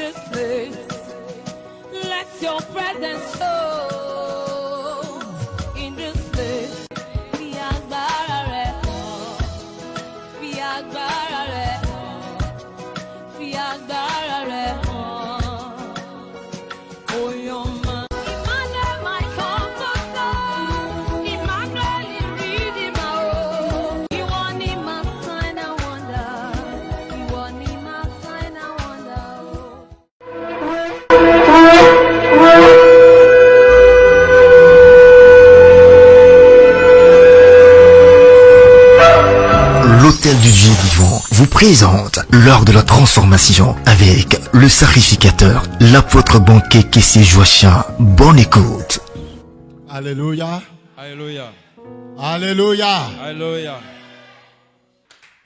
this place. Let your presence show in this place. Fi agbára rẹ̀ hàn, fi agbára rẹ̀ hàn, fi agbára rẹ̀ hàn. Oh, your man. Emmanuel, my comforter. Emmanuel, Redeemer. You want him, my sign and wonder. You want him, my sign and wonder. L'Hôtel du Dieu vivant vous présente lors de la transformation avec le sacrificateur, l'apôtre banquet Kessé Joachim. Bonne écoute. Alléluia. Alléluia. Alléluia. Alléluia.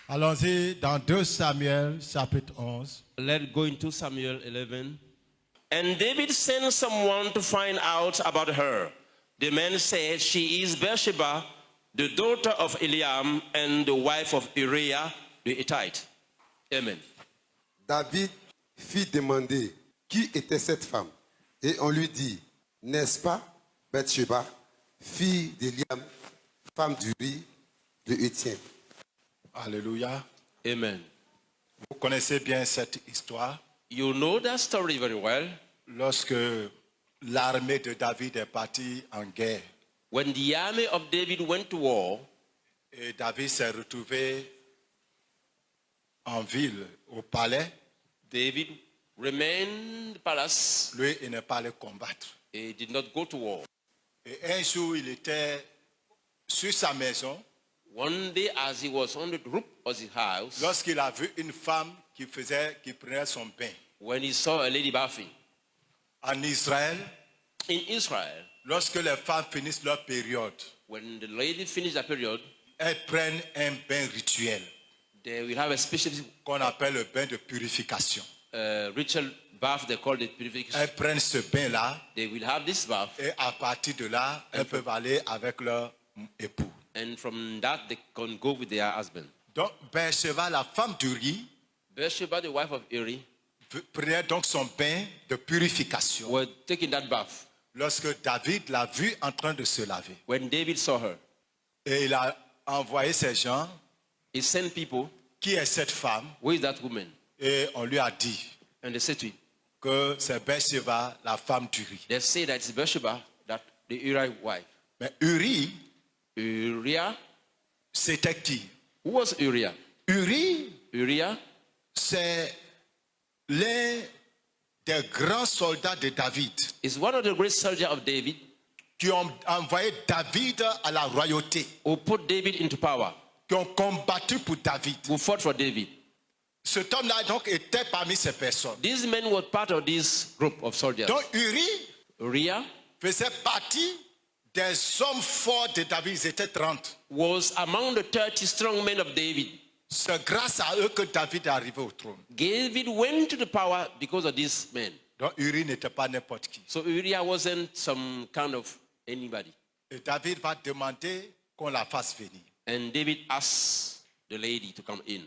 Allons-y dans 2 Samuel chapitre 11. Let's go into Samuel 11. And David sent someone to find out about her. The man said, she is Bathsheba, the daughter of Eliam and the wife of Uriah the Hittite. Amen. David fit demander qui était cette femme. Et on lui dit, n'est-ce pas Bathsheba, fille d'Eliam, femme d'Uri, de Hétien. Alléluia. Amen. Vous connaissez bien cette histoire. You know that story very well. Lorsque l'armée de David est partie en guerre When the army of David went to war, et David s'est retrouvé en ville, au palais, David remained in the palace. lui, il n'est pas allé combattre. He did not go to war. Et un jour, il était sur sa maison One day, as he was on the roof of his house, lorsqu'il a vu une femme qui prenait son bain. when he saw a lady bathing. En Israël, In Israel, lorsque les femmes finissent leur période, when the lady finished the period, elles prennent un bain rituel they will have a special qu'on appelle le bain de purification. ritual bath they call it purification. Elles prennent ce bain-là They will have this bath, et à partir de là, elles peuvent aller avec leur époux. and from that they can go with their husband. Donc, Bathsheba, la femme d'Uri, Bathsheba, the wife of Uri, prenait donc son bain de purification. was taking that bath Lorsque David l'a vue en train de se laver. when David saw her. Et il a envoyé ces gens, He sent people, qui est cette femme? who is that woman? Et on lui a dit And they said to him, que c'est Bathsheba, la femme d'Uri. they say that it's Bathsheba, that the Uriah wife. Mais Uri, Uriah, c'était qui? who was Uriah? Uri, Uriah c'est l'un des grands soldats de David is one of the great soldiers of David qui ont envoyé David à la royauté, who put David into power, qui ont combattu pour David. who fought for David. Cet homme-là donc était parmi ces personnes. These men were part of this group of soldiers. Donc Uri Uriah faisait partie des hommes forts de David. Ils étaient 30. was among the 30 strong men of David. C'est grâce à eux que David est arrivé au trône. David went to the power because of these men. Donc Uri n'était pas n'importe qui. So Uriah wasn't some kind of anybody. Et David va demander qu'on la fasse venir. And David asked the lady to come in.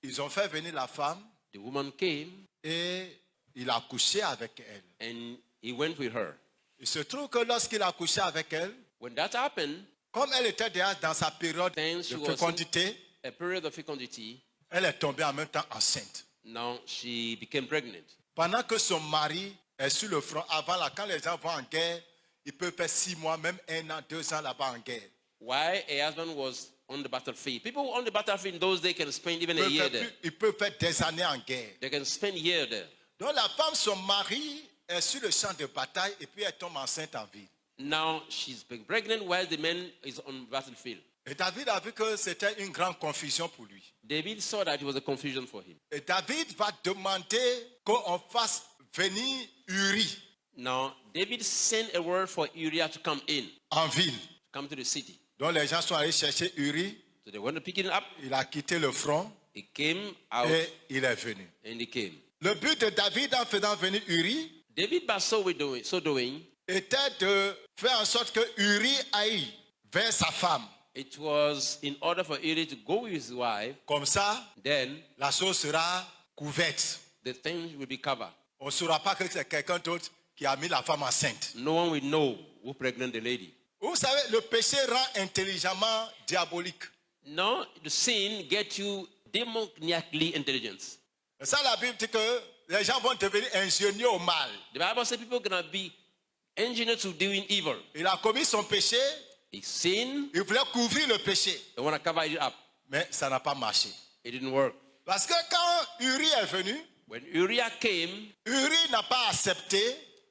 Ils ont fait venir la femme The woman came et il a couché avec elle. and he went with her. Il se trouve que lorsqu'il a couché avec elle, When that happened, comme elle était déjà dans sa période then de she was fécondité, in a period of fecundity. elle est tombée en même temps enceinte. Now she became pregnant. Pendant que son mari est sur le front, avant là, quand les gens vont en guerre, ils peuvent faire 6 mois, même 1 an, 2 ans là-bas en guerre. While a husband was on the battlefield, people on the battlefield in those days can spend even a year there. Ils peuvent faire des années en guerre. They can spend a year there. Donc la femme, son mari est sur le champ de bataille et puis elle tombe enceinte en ville. Now she's been pregnant while the man is on the battlefield. Et David a vu que c'était une grande confusion pour lui. David saw that it was a confusion for him. Et David va demander qu'on fasse venir Uri Now David sent a word for Uriah to come in, en ville. come to the city. Donc les gens sont allés chercher Uri. So they went to pick him up. Il a quitté le front He came out et il est venu. and he came. Le but de David en faisant venir Uri David, by so doing, était de faire en sorte que Uri aille vers sa femme. it was in order for Uriah to go with his wife. Comme ça, Then la chose sera couverte. the things will be covered. On ne saura pas que c'est quelqu'un d'autre qui a mis la femme enceinte. No one will know who pregnant the lady. Vous savez, le péché rend intelligemment diabolique. No, the sin gets you demoniacally intelligence. Et ça, la Bible dit que les gens vont devenir ingénieux au mal. The Bible says people are going to be engineers to doing evil. Il a commis son péché, He sinned, il voulait couvrir le péché, they want to cover it up. mais ça n'a pas marché. It didn't work. Parce que quand Uri est venu, When Uriah came, Uri n'a pas accepté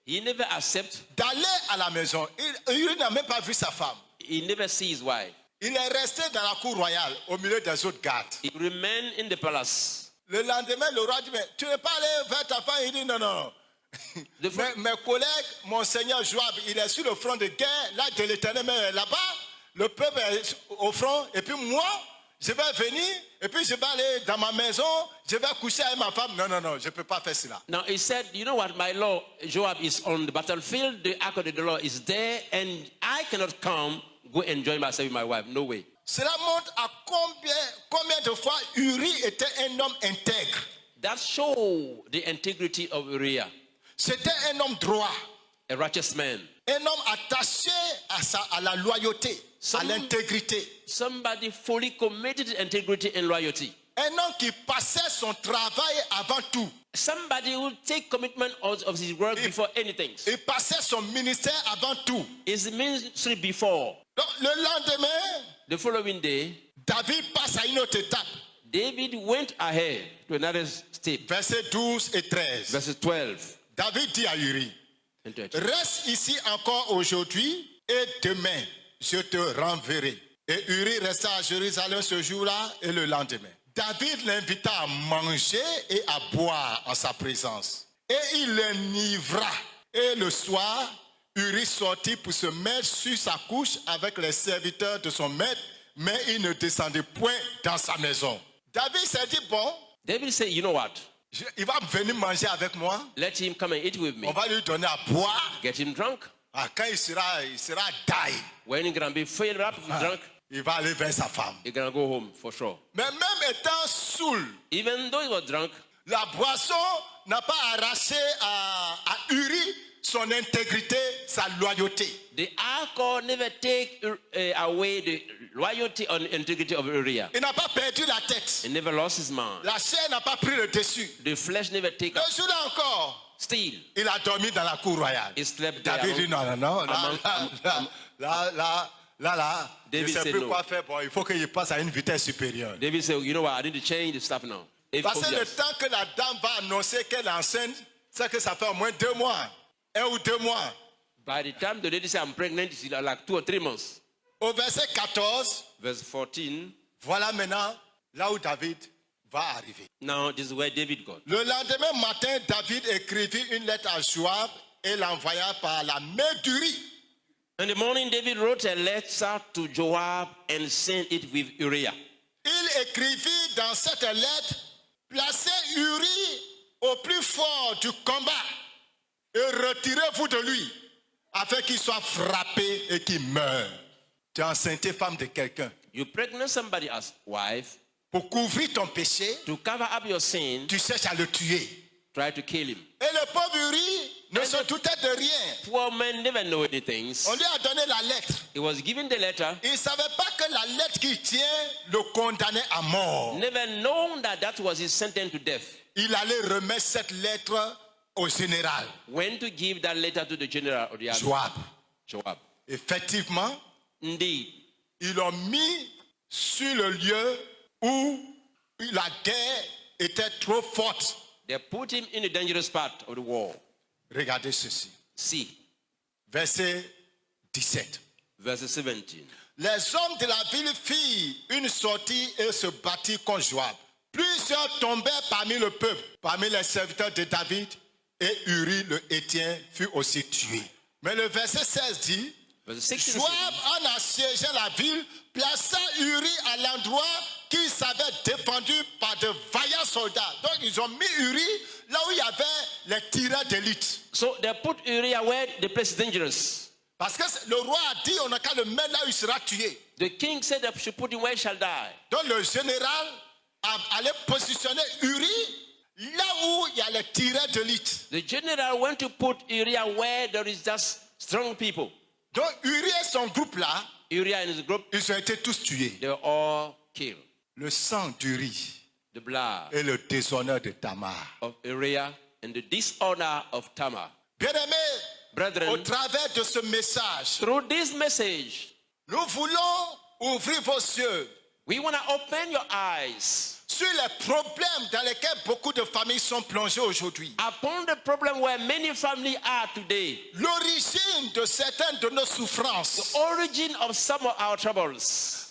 he never accepted, d'aller à la maison. Uri n'a même pas vu sa femme. he never see his wife. Il est resté dans la cour royale, au milieu des autres gardes. He remained in the palace. Le lendemain, le roi dit, mais tu n'es pas allé vers ta femme? Il dit, non, non. Mes collègues, mon seigneur Joab, il est sur le front de guerre, là de l'Éternel, mais là-bas, le peuple est au front, et puis moi, je vais venir, et puis je vais aller dans ma maison, je vais coucher avec ma femme. Non, non, non, je ne peux pas faire cela. Now he said, you know what, my Lord Joab is on the battlefield, the ark of the Lord is there, and I cannot come, go enjoy myself with my wife. No way. Cela montre à combien de fois Uri était un homme intègre. That show the integrity of Uriah, C'était un homme droit, a righteous man. un homme attaché à la loyauté, à Some- l'intégrité. Somebody fully committed to integrity and loyalty. Un homme qui passait son travail avant tout. Somebody who take commitment of his work before anything. Il passait son ministère avant tout. His ministry before. Donc, le lendemain, The following day, David passe à une autre étape. David went ahead to another step. Versets 12 et 13. Verses 12 David dit à Uri, and 13. reste ici encore aujourd'hui et demain, je te renverrai. Et Uri resta à Jérusalem ce jour-là et le lendemain. David l'invita à manger et à boire en sa présence. Et il l'enivra. Et le soir, Uri sortit pour se mettre sur sa couche avec les serviteurs de son maître, mais il ne descendait point dans sa maison. David s'est dit, bon, David said, you know what? il va venir manger avec moi. Let him come and eat with me. On va lui donner à boire. Get him drunk. Ah, quand il sera die, When he's going to be filled up, drunk, il va aller vers sa femme. he's going to go home for sure. Mais même étant saoul, Even though he was drunk, la boisson n'a pas arraché à Uri son intégrité, sa loyauté. the alcohol never take away the loyalty and integrity of Uriah. Il n'a pas perdu la tête. He never lost his mind. La chair n'a pas pris le dessus. The flesh never take Le up. jour-là encore, Still, il a dormi dans la cour royale. he slept there. David dit non, non, non. among- Là, je ne David sais said plus no. quoi faire. Bon, il faut qu'il passe à une vitesse supérieure. David said, you know what, I need to change the stuff now. Parce que le temps que la dame va annoncer qu'elle est enceinte, c'est que ça fait au moins 2 mois. 1 ou 2 mois. By the time the lady said, I'm pregnant, it's like 2 or 3 months. Au verset 14, Verse 14. voilà maintenant là où David va arriver. Now, this is where David got. Le lendemain matin, David écrivit une lettre à Joab et l'envoya par la main d'Uri. In the morning, David wrote a letter to Joab and sent it with Uriah. Il écrivit dans cette lettre, placez Uri au plus fort du combat et retirez-vous de lui afin qu'il soit frappé et qu'il meure. Tu es enceinte femme de quelqu'un. You pregnant somebody as wife, Pour couvrir ton péché, to cover up your sin, tu cherches à le tuer. try to kill him. Et le pauvre Uri ne se doutait de rien. Poor man never know anything. On lui a donné la lettre. He was given the letter, Il ne savait pas que la lettre qu'il tient le condamnait à mort. never known that that was his sentence to death. Il allait remettre cette lettre au général, When to give that letter to the general of the army? Joab. Joab. Effectivement, Indeed, ils l'ont mis sur le lieu où la guerre était trop forte. they put him in a dangerous part of the war. Regardez ceci. See, Verset 17. verse 17. Les hommes de la ville firent une sortie et se battirent contre Joab. Plusieurs tombèrent parmi le peuple, parmi les serviteurs de David, et Uri le Héthien fut aussi tué. Mais le verset 16 dit, Verse 16. Joab, en assiégeant la ville, plaça Uri à l'endroit qu'il savait défendu par de vaillants soldats. Donc ils ont mis Uri là où il y avait les tireurs d'élite. So they put Uriah where the place is dangerous. Parce que le roi a dit, on n'a qu'à le mettre là où il sera tué. The king said they should put him where he shall die. Donc le général allait positionner Uri là où il y a les tireurs d'élite. The general went to put Uriah where there is just strong people. Donc Uriah et son groupe là, Uriah and his group, ils ont été tous tués. they were all killed. Le sang d'Uri The blood et le déshonneur de Tamar. of Uriah and the dishonor of Tamar. Bien-aimés, Brethren, au travers de ce message, through this message, nous voulons ouvrir vos yeux we want to open your eyes sur les problèmes dans lesquels beaucoup de familles sont plongées aujourd'hui. upon the problem where many families are today. L'origine de certaines de nos souffrances, Origin of some of our troubles,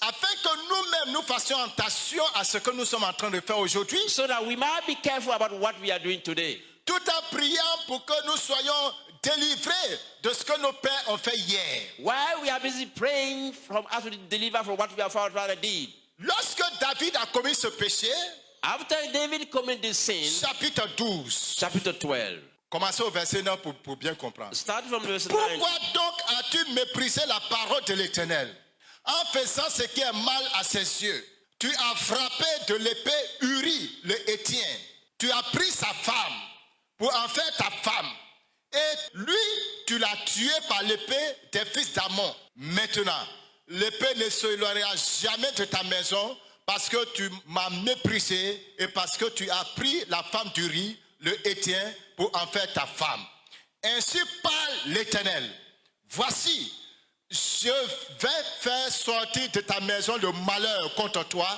afin que nous-mêmes nous fassions attention à ce que nous sommes en train de faire aujourd'hui, so that we might be careful about what we are doing today. tout en priant pour que nous soyons délivrés de ce que nos pères ont fait hier. While we are busy praying from us to deliver from what we have found rather did. Lorsque David a commis ce péché, After David committed this sin, chapitre 12, chapter 12, commencez au verset 9 pour bien comprendre. start from verse 9. Pourquoi donc as-tu méprisé la parole de l'Éternel en faisant ce qui est mal à ses yeux? Tu as frappé de l'épée Uri, le Héthien. Tu as pris sa femme pour en faire ta femme. Et lui, tu l'as tué par l'épée des fils d'Amon. Maintenant, l'épée ne s'éloignera jamais de ta maison parce que tu m'as méprisé et parce que tu as pris la femme d'Uri, le Héthien, pour en faire ta femme. Ainsi parle l'Éternel. Voici, je vais faire sortir de ta maison le malheur contre toi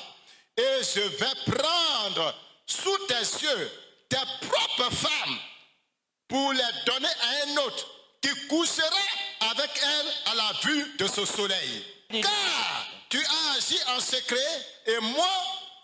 et je vais prendre sous tes yeux tes propres femmes pour les donner à un autre qui couchera avec elle à la vue de ce soleil. Car tu as agi en secret et moi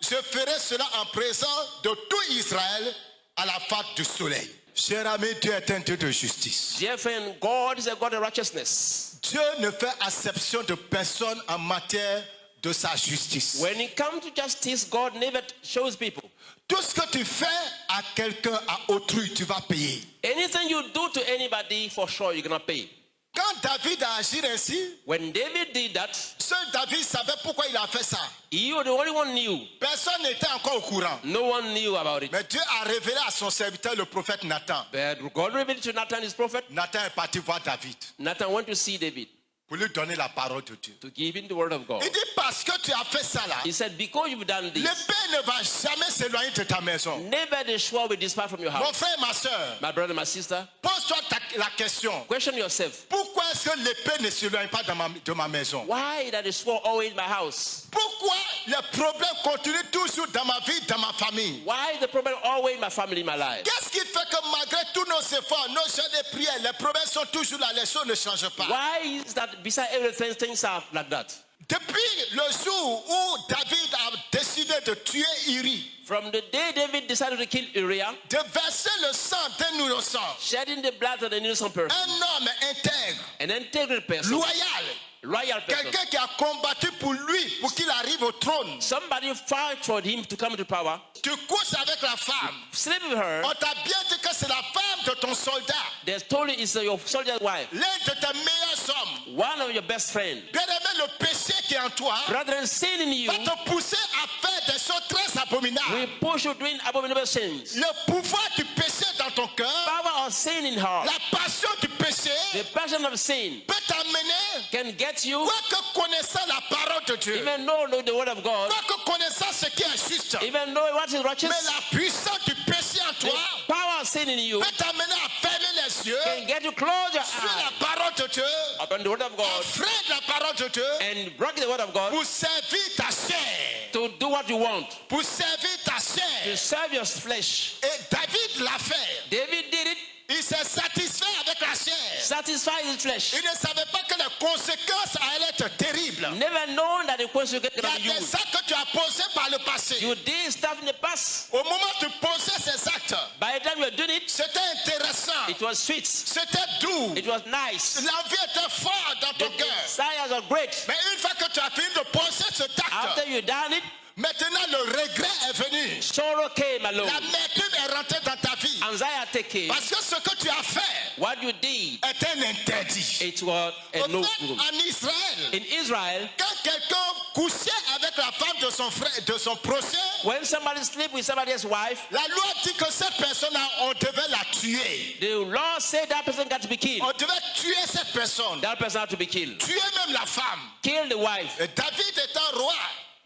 je ferai cela en présence de tout Israël à la face du soleil. Cher ami, Dieu est un Dieu de justice. Dear friend, God is a God of righteousness. Dieu ne fait acception de personne en matière de sa justice. When it comes to justice, God never shows people. Tout ce que tu fais à quelqu'un, à autrui, tu vas payer. Anything you do to anybody, for sure you're going to pay. Quand David a agi ainsi, When David did that, seul David savait pourquoi il a fait ça. he was the only one knew. Personne n'était encore au courant. No one knew about it. Mais Dieu a révélé à son serviteur, le prophète Nathan. But God revealed to Nathan, his prophet. Nathan est parti voir David Nathan went to see David pour lui donner la parole de Dieu. to give him the word of God. Il dit parce que tu as fait ça là, He said, because you've done this, l'épée ne va jamais s'éloigner de ta maison. never the sword will depart from your Mon house. frère et ma soeur, My brother, my sister, pose-toi la question. question yourself. Pourquoi est-ce que l'épée ne s'éloigne pas de ma maison? Why that the sword always in my house? Pourquoi les problèmes continuent toujours dans ma vie, dans ma famille? Why the problem always in my family, in my life? Qu'est-ce qui fait que malgré tous nos efforts, nos jeûnes et prières, les problèmes sont toujours là, les choses ne changent pas? Why is that beside everything, things are like that? Depuis le jour où David a décidé de tuer Uri, From the day David decided to kill Uriah, de verser le sang d'un innocent, shedding the blood of an innocent person, un homme intègre, an integral person, loyal, loyal person, quelqu'un qui a combattu pour lui, pour qu'il arrive au trône. somebody fight for him to come to power, Tu couches avec la femme. sleep with her, On t'a bien dit que c'est la femme de ton soldat, they told you it's your soldier's wife, l'un de tes meilleurs hommes. one of your best friends. Bien-aimé, le péché qui est en toi Rather sin in you, va te pousser à faire des choses très abominables. we push you doing abominable sins. Le pouvoir du péché dans ton cœur, Power of sin in her, la passion du péché the passion of sin peut t'amener, can get you, quoique connaissant la parole de Dieu, even though the word of God, quoique connaissant ce qui est juste, even though what is righteous, mais la puissance du péché en the toi power of sin in you peut t'amener à fermer les yeux can get you close your sur eyes la parole de Dieu, upon the word of God freine la parole de Dieu and break the word of God pour servir ta chair, to do what you want, pour servir ta to chair. serve your flesh. Et David l'a fait. David did it, Il s'est satisfait avec la chair. satisfied his flesh, Il ne savait pas que les conséquences allaient être terribles. never known that the consequences Il y a can be des used. actes que tu as posés par le passé. You did stuff in the past. Au moment où tu posais ces actes, By the time you're doing it, c'était intéressant. it was sweet, C'était doux. it was nice, L'envie était forte dans the ton cœur. desires are great. Mais une fois que tu as fini de poser cet acte, After you done it, maintenant le regret est venu. sorrow came alone. L'amertume est rentré dans ta vie. Anxiety came. Parce que ce que tu as fait What you did, est un interdit. it was a Au no fait, room. en Israël, In Israel, quand quelqu'un couchait avec la femme de son frère, de son prochain, when somebody sleep with somebody else's wife, la loi dit que cette personne-là, on devait la tuer. the law said that person got to be killed. On devait tuer cette personne. That person had to be killed. Tuer même la femme. Kill the wife. Et David étant roi,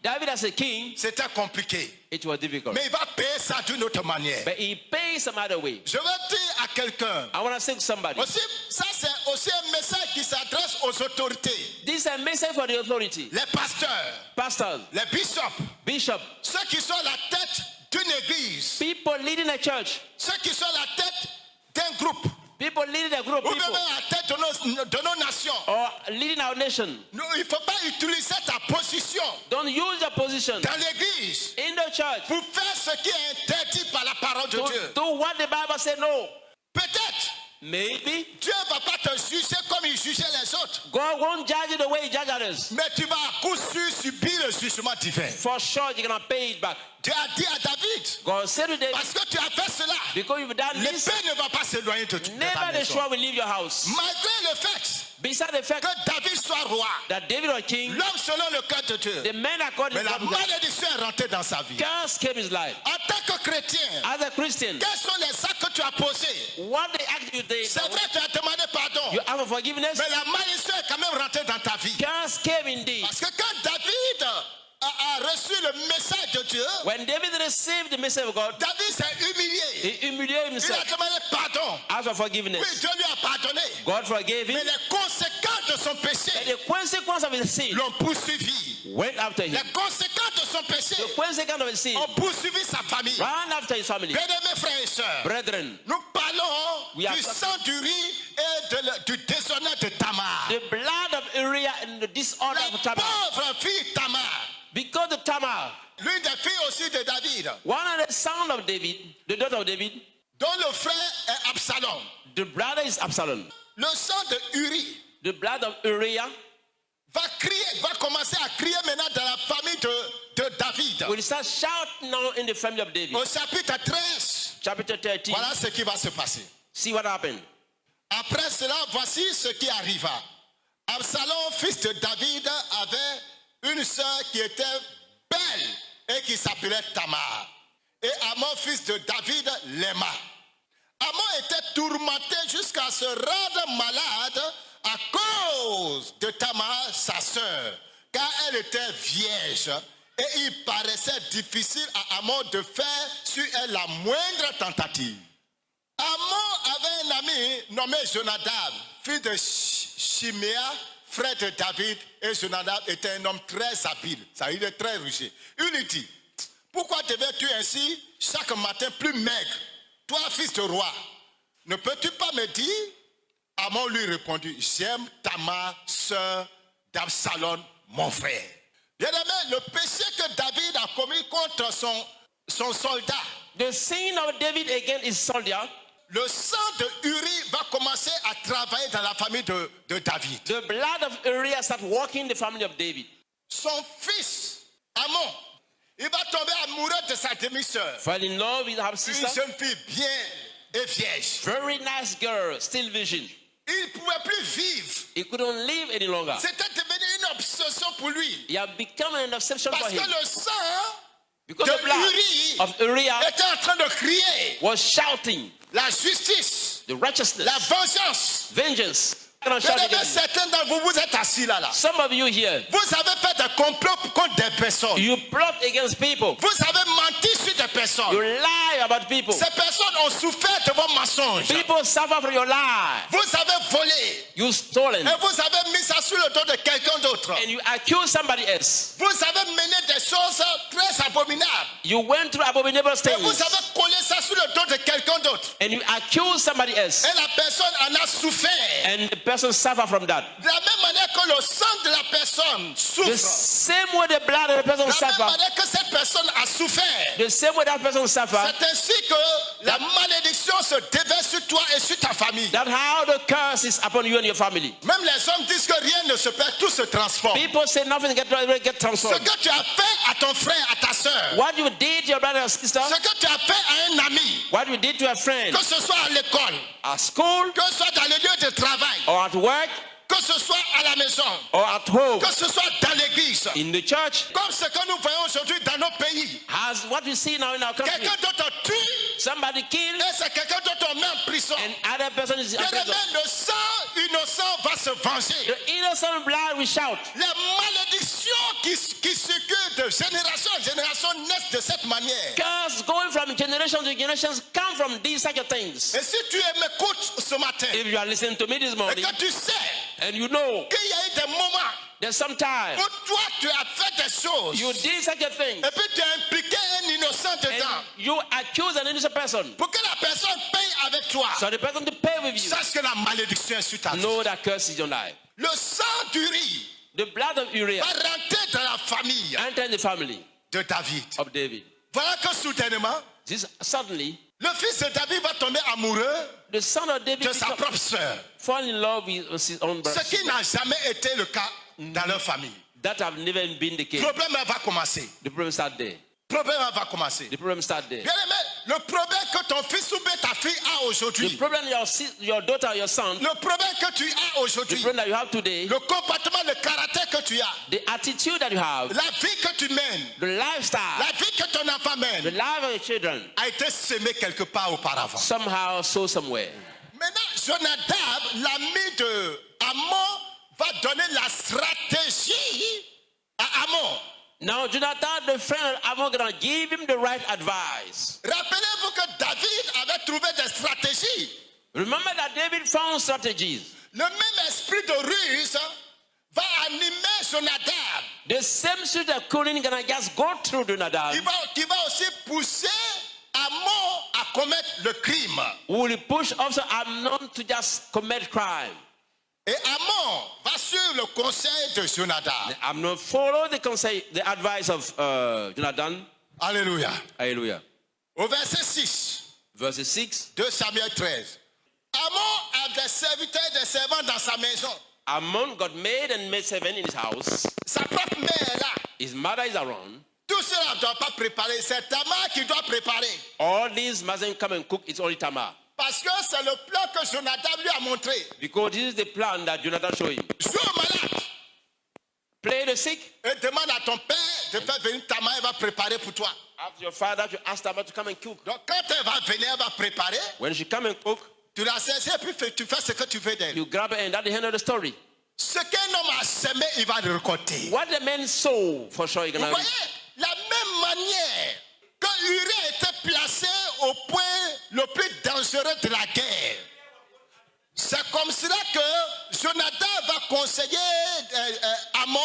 David as a king, c'était compliqué. it was difficult. Mais il va payer ça d'une autre manière. But he pays some other way. Je veux dire à quelqu'un, I want to say to somebody, aussi, ça c'est aussi un message qui s'adresse aux autorités, this is a message for the authority. les pasteurs, Pastors, les bishops, bishops, ceux qui sont la tête d'une église, people leading a church, ceux qui sont la tête d'un groupe, people leading a group, ou même people, la tête de nos nations. or leading our nation. Non, il ne faut pas utiliser ta position Don't use your position dans l'église in the church pour faire ce qui est interdit par la parole de Dieu. to do what the Bible said no. Peut-être Maybe Dieu ne va pas te juger comme il jugeait les autres, God won't judge you the way he judges others. mais tu vas à coup sûr subir le jugement divin. For sure, you're going to pay it back. Dieu a dit à David, God said to David, parce que tu as fait cela, because you've done this, l'épée ne va pas s'éloigner de ta never the maison. sword will leave your house. Malgré le fait Beside the fact que David soit roi, that David was king, l'homme selon le cœur de Dieu, the man according mais to la God, malédiction est rentrée dans sa vie. curse came his life. En tant que chrétien, As a Christian, quels sont les actes que tu as posés? what the act you did, C'est vrai que tu as demandé pardon, you have a forgiveness, mais la malédiction est quand même rentrée dans ta vie. curse came indeed. Parce que quand David a reçu le message de Dieu, When David received the message of God, David s'est humilié. he humiliated Il a himself. demandé pardon. Ask for Oui, forgiveness. Dieu lui a pardonné. God forgave him. Mais les conséquences de son And péché the consequence of his sin l'ont poursuivi. went after him. Les conséquences de son péché The consequence of his sin ont poursuivi sa famille. ran after his family. Bien-aimés frères et sœurs, Brethren, nous parlons We are du talking- sang du riz et du déshonneur de Tamar. the blood of Uriah and the disorder La of Tamar. pauvre fille Tamar, Because the Tamar, l'une des filles aussi de David, one of the son of David, the daughter of David, dont le frère est Absalom. the brother is Absalom. Le sang de Uri The blood of Uriah va commencer à crier maintenant dans la famille de David. will start shouting now in the family of David. Au chapitre 13, Chapter 13. voilà ce qui va se passer. See what happened. Après cela, voici ce qui arriva. Absalom, fils de David, avait une sœur qui était belle et qui s'appelait Tamar. Et Amon, fils de David, l'aima. Amon était tourmenté jusqu'à se rendre malade à cause de Tamar, sa sœur, car elle était vierge. Et il paraissait difficile à Amon de faire sur elle la moindre tentative. Amon avait un ami nommé Jonadab, fils de Chiméa, frère de David, et Jonadab était un homme très habile, ça il est très rusé. Il lui dit, pourquoi devais-tu ainsi chaque matin plus maigre, toi fils de roi? Ne peux-tu pas me dire? Amon lui répondit, j'aime Tamar, sœur d'Absalom, mon frère. Bien-aimé, le péché que David a commis contre son soldat, The sin of David against his soldier, le sang de Uri va commencer à travailler dans la famille de David. the blood of Uriah start walking the family of David. Son fils, Amon, il va tomber amoureux de sa demi-sœur. Fell in love with her Une sister. jeune fille bien et vierge. Very nice girl, still virgin. Il ne pouvait plus vivre. He couldn't live any longer. C'était devenu une obsession pour lui. He had become an obsession for Parce him. que le sang Because de the blood Uri of Uriah était en train de crier was shouting la justice, the righteousness, la vengeance. vengeance. Bien aimé, certains d'entre vous, vous êtes assis là. Some of you here, Vous avez fait des complots contre des personnes. you plot against people. Vous avez menti sur des personnes. You lie about people. Ces personnes ont souffert de vos mensonges. People suffer from your lie. Vous avez volé. You stolen. Et vous avez mis ça sur le dos de quelqu'un d'autre. And you accuse somebody else. Vous avez mené des choses très abominables. You went through abominable Et vous things. avez collé ça sur le dos de quelqu'un d'autre. And you accuse somebody else. Et la personne en a souffert. And the person suffer from that. De la même manière que le sang de la personne The souffre, same way the blood of the person de la même suffer, manière que cette personne a souffert, the same way that person suffer, c'est ainsi que la malédiction se déverse sur toi et sur ta famille. that how the curse is upon you and your family. Même les hommes disent que rien ne se perd, tout se transforme. People say nothing get Ce transformed. que tu as fait à ton frère, à ta soeur, What you did to your brother or sister, ce que tu as fait à un ami, what you did to a friend, que ce soit à l'école, at school que ce soit dans le lieu de travail, or at work que ce soit à la maison, or at home, que ce soit dans l'église, in the church, comme ce que nous voyons aujourd'hui dans nos pays. as what we see now in our country. Quelqu'un d'autre tue Somebody killed et c'est quelqu'un d'autre on met en prison. and other person is in Bien prison. aimé, le sang innocent va se venger. The innocent blood will shout. Les malédictions qui circulent de génération en génération naissent de cette manière. Curse going from generation to generations come from these such things. Et si tu m'écoutes ce matin If you are listening to me this et morning que tu sais and you know qu'il y a eu des moments that sometime où toi tu as fait des choses you did such a thing et puis tu as impliqué un innocent and dedans you accuse an innocent person pour que la personne paye avec toi. so the person to pay with you, Sache que la malédiction est sur ta vie. know that curse is your life. Le sang du riz The blood of Uriah va rentrer dans la famille entered the family de David. of David. Voilà que soudainement, This suddenly le fils de David va tomber amoureux the son of David de sa propre sœur. fall in love with his own brother. Ce qui n'a jamais été le cas dans leur famille. That have never been the Le case. problème va commencer. The problem start there. Le problème va commencer. The problem start there. Bien aimé, le problème que ton fils ou bien ta fille a The aujourd'hui, problem your daughter, your son, le problème que tu as the aujourd'hui, problem that you have today, le comportement, le caractère que tu as, the attitude that you have, la vie que tu mènes, the lifestyle, la vie que ton enfant the mène, life of your children, a été semé quelque part auparavant. somehow, so somewhere. Maintenant, Jonadab, l'ami de Amon, va donner la stratégie à Amon. Now, Jonathan, the friend of Ammon, gonna give him the right advice. Rappelez-vous que David avait trouvé des stratégies. Remember that David found strategies. Le même esprit de ruse va animer Jonadab. The same spirit of cunning gonna just go through Jonathan, Qui va aussi pousser Amon à commettre le crime. who will push also Amnon to just commit crime. Et Amon va suivre le conseil de Jonadab. Amnon follow the advice of Jonathan. Alléluia. Hallelujah. Au verset 6, Verse 6. 2 Samuel 13. Amon a des serviteurs et des servants dans sa maison. Ammon got maid and maid servant in his house. Sa propre mère est là. His mother is around. Tout cela ne doit pas préparer. C'est Tamar qui doit préparer. All these mustn't come and cook. It's only Tamar. Parce que c'est le plan que Jonadab lui a montré. Because this is the plan that Jonathan showed him. Joue au malade Play the sick. et demande à ton père de faire venir Tamar, elle va préparer pour toi. Ask your father to ask Tamar to come and cook. Donc quand elle va venir, elle va préparer. When she come and cook, Tu la saisis et puis tu fais ce que tu veux d'elle. you grab her and that's the end of the story. Ce qu'un homme a semé, il va le récolter. What the man sow, for sure you're Vous gonna voyez, reap. la même manière que Uriah était placé au point le plus dangereux de la guerre. C'est comme cela que Jonathan va conseiller Amon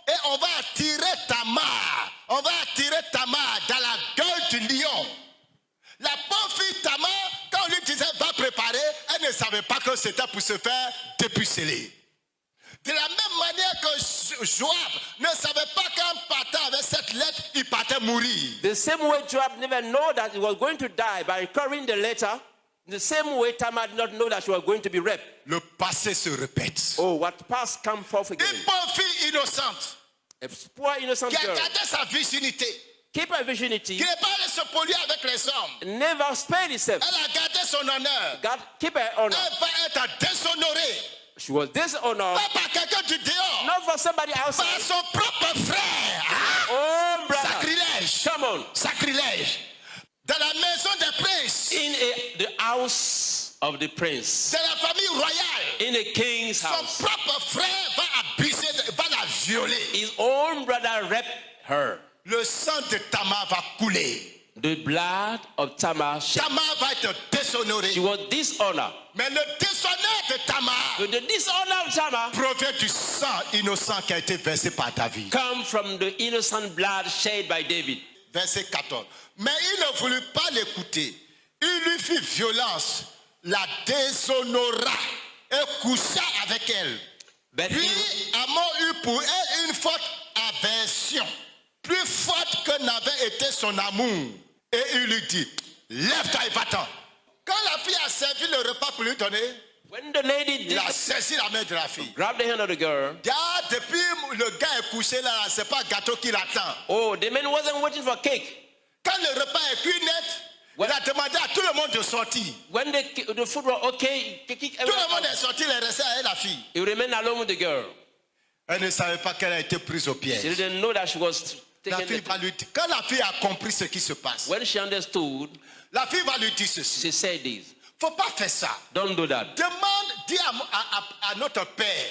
et on va attirer Tamar. On va attirer Tamar dans la gueule du lion. La pauvre fille Tamar, quand on lui disait va préparer, elle ne savait pas que c'était pour se faire dépuceler. De la même manière que Joab ne savait pas qu'en partant avec cette lettre, il partait mourir. The same way Joab never know that he was going to die by carrying the letter, the same way Tamar did not know that she was going to be raped. Le passé se répète. Oh, what past come forth again. Une pauvre fille innocente A poor innocent qui a girl. gardé sa virginité, Keep her virginity. qui n'est pas allée se polluer avec les hommes. Never spare herself. Elle a gardé son honneur. God, keep her honor. Elle va être déshonorée. She was dishonored, Pas par quelqu'un du dehors, not for somebody par outside. son propre frère. Ah, Oh, brother. sacrilège. Come on. Sacrilège. Dans la maison des princes, The house of the prince, de la famille royale, in the king's son house, propre frère va abuser, va la violer. his own brother raped her. Le sang de Tamar va couler. The blood of Tamar shed. Tamar va être déshonorée. She was dishonored. Mais le déshonneur de Tamar But the dishonor of Tamar provient du sang innocent qui a été versé par David. come from the innocent blood shed by David. Verset 14. Mais il ne voulut pas l'écouter. Il lui fit violence, la déshonora et coucha avec elle. But Puis he, Amon eut pour elle une forte aversion, plus forte que n'avait été son amour. Et il lui dit, lève-toi et va-t'en. Quand la fille a servi le repas pour lui donner, when the lady il a saisi la main de la fille. grabbed the hand of the girl, Ah, depuis le gars est couché là, c'est pas gâteau qui l'attend. oh, the man wasn't waiting for cake. Quand le repas est cuit net, il a demandé à tout le monde de sortir. When the food was okay, Tout le monde est sorti, il est resté avec la fille. he remained alone with the girl. Elle ne savait pas qu'elle a été prise au She piège. didn't know that she was La taken. fille va lui dire, quand la fille a compris ce qui se passe, When she understood, la fille va lui dire ceci. she said this. Faut pas faire ça. Don't do that. Demande, dis à notre père,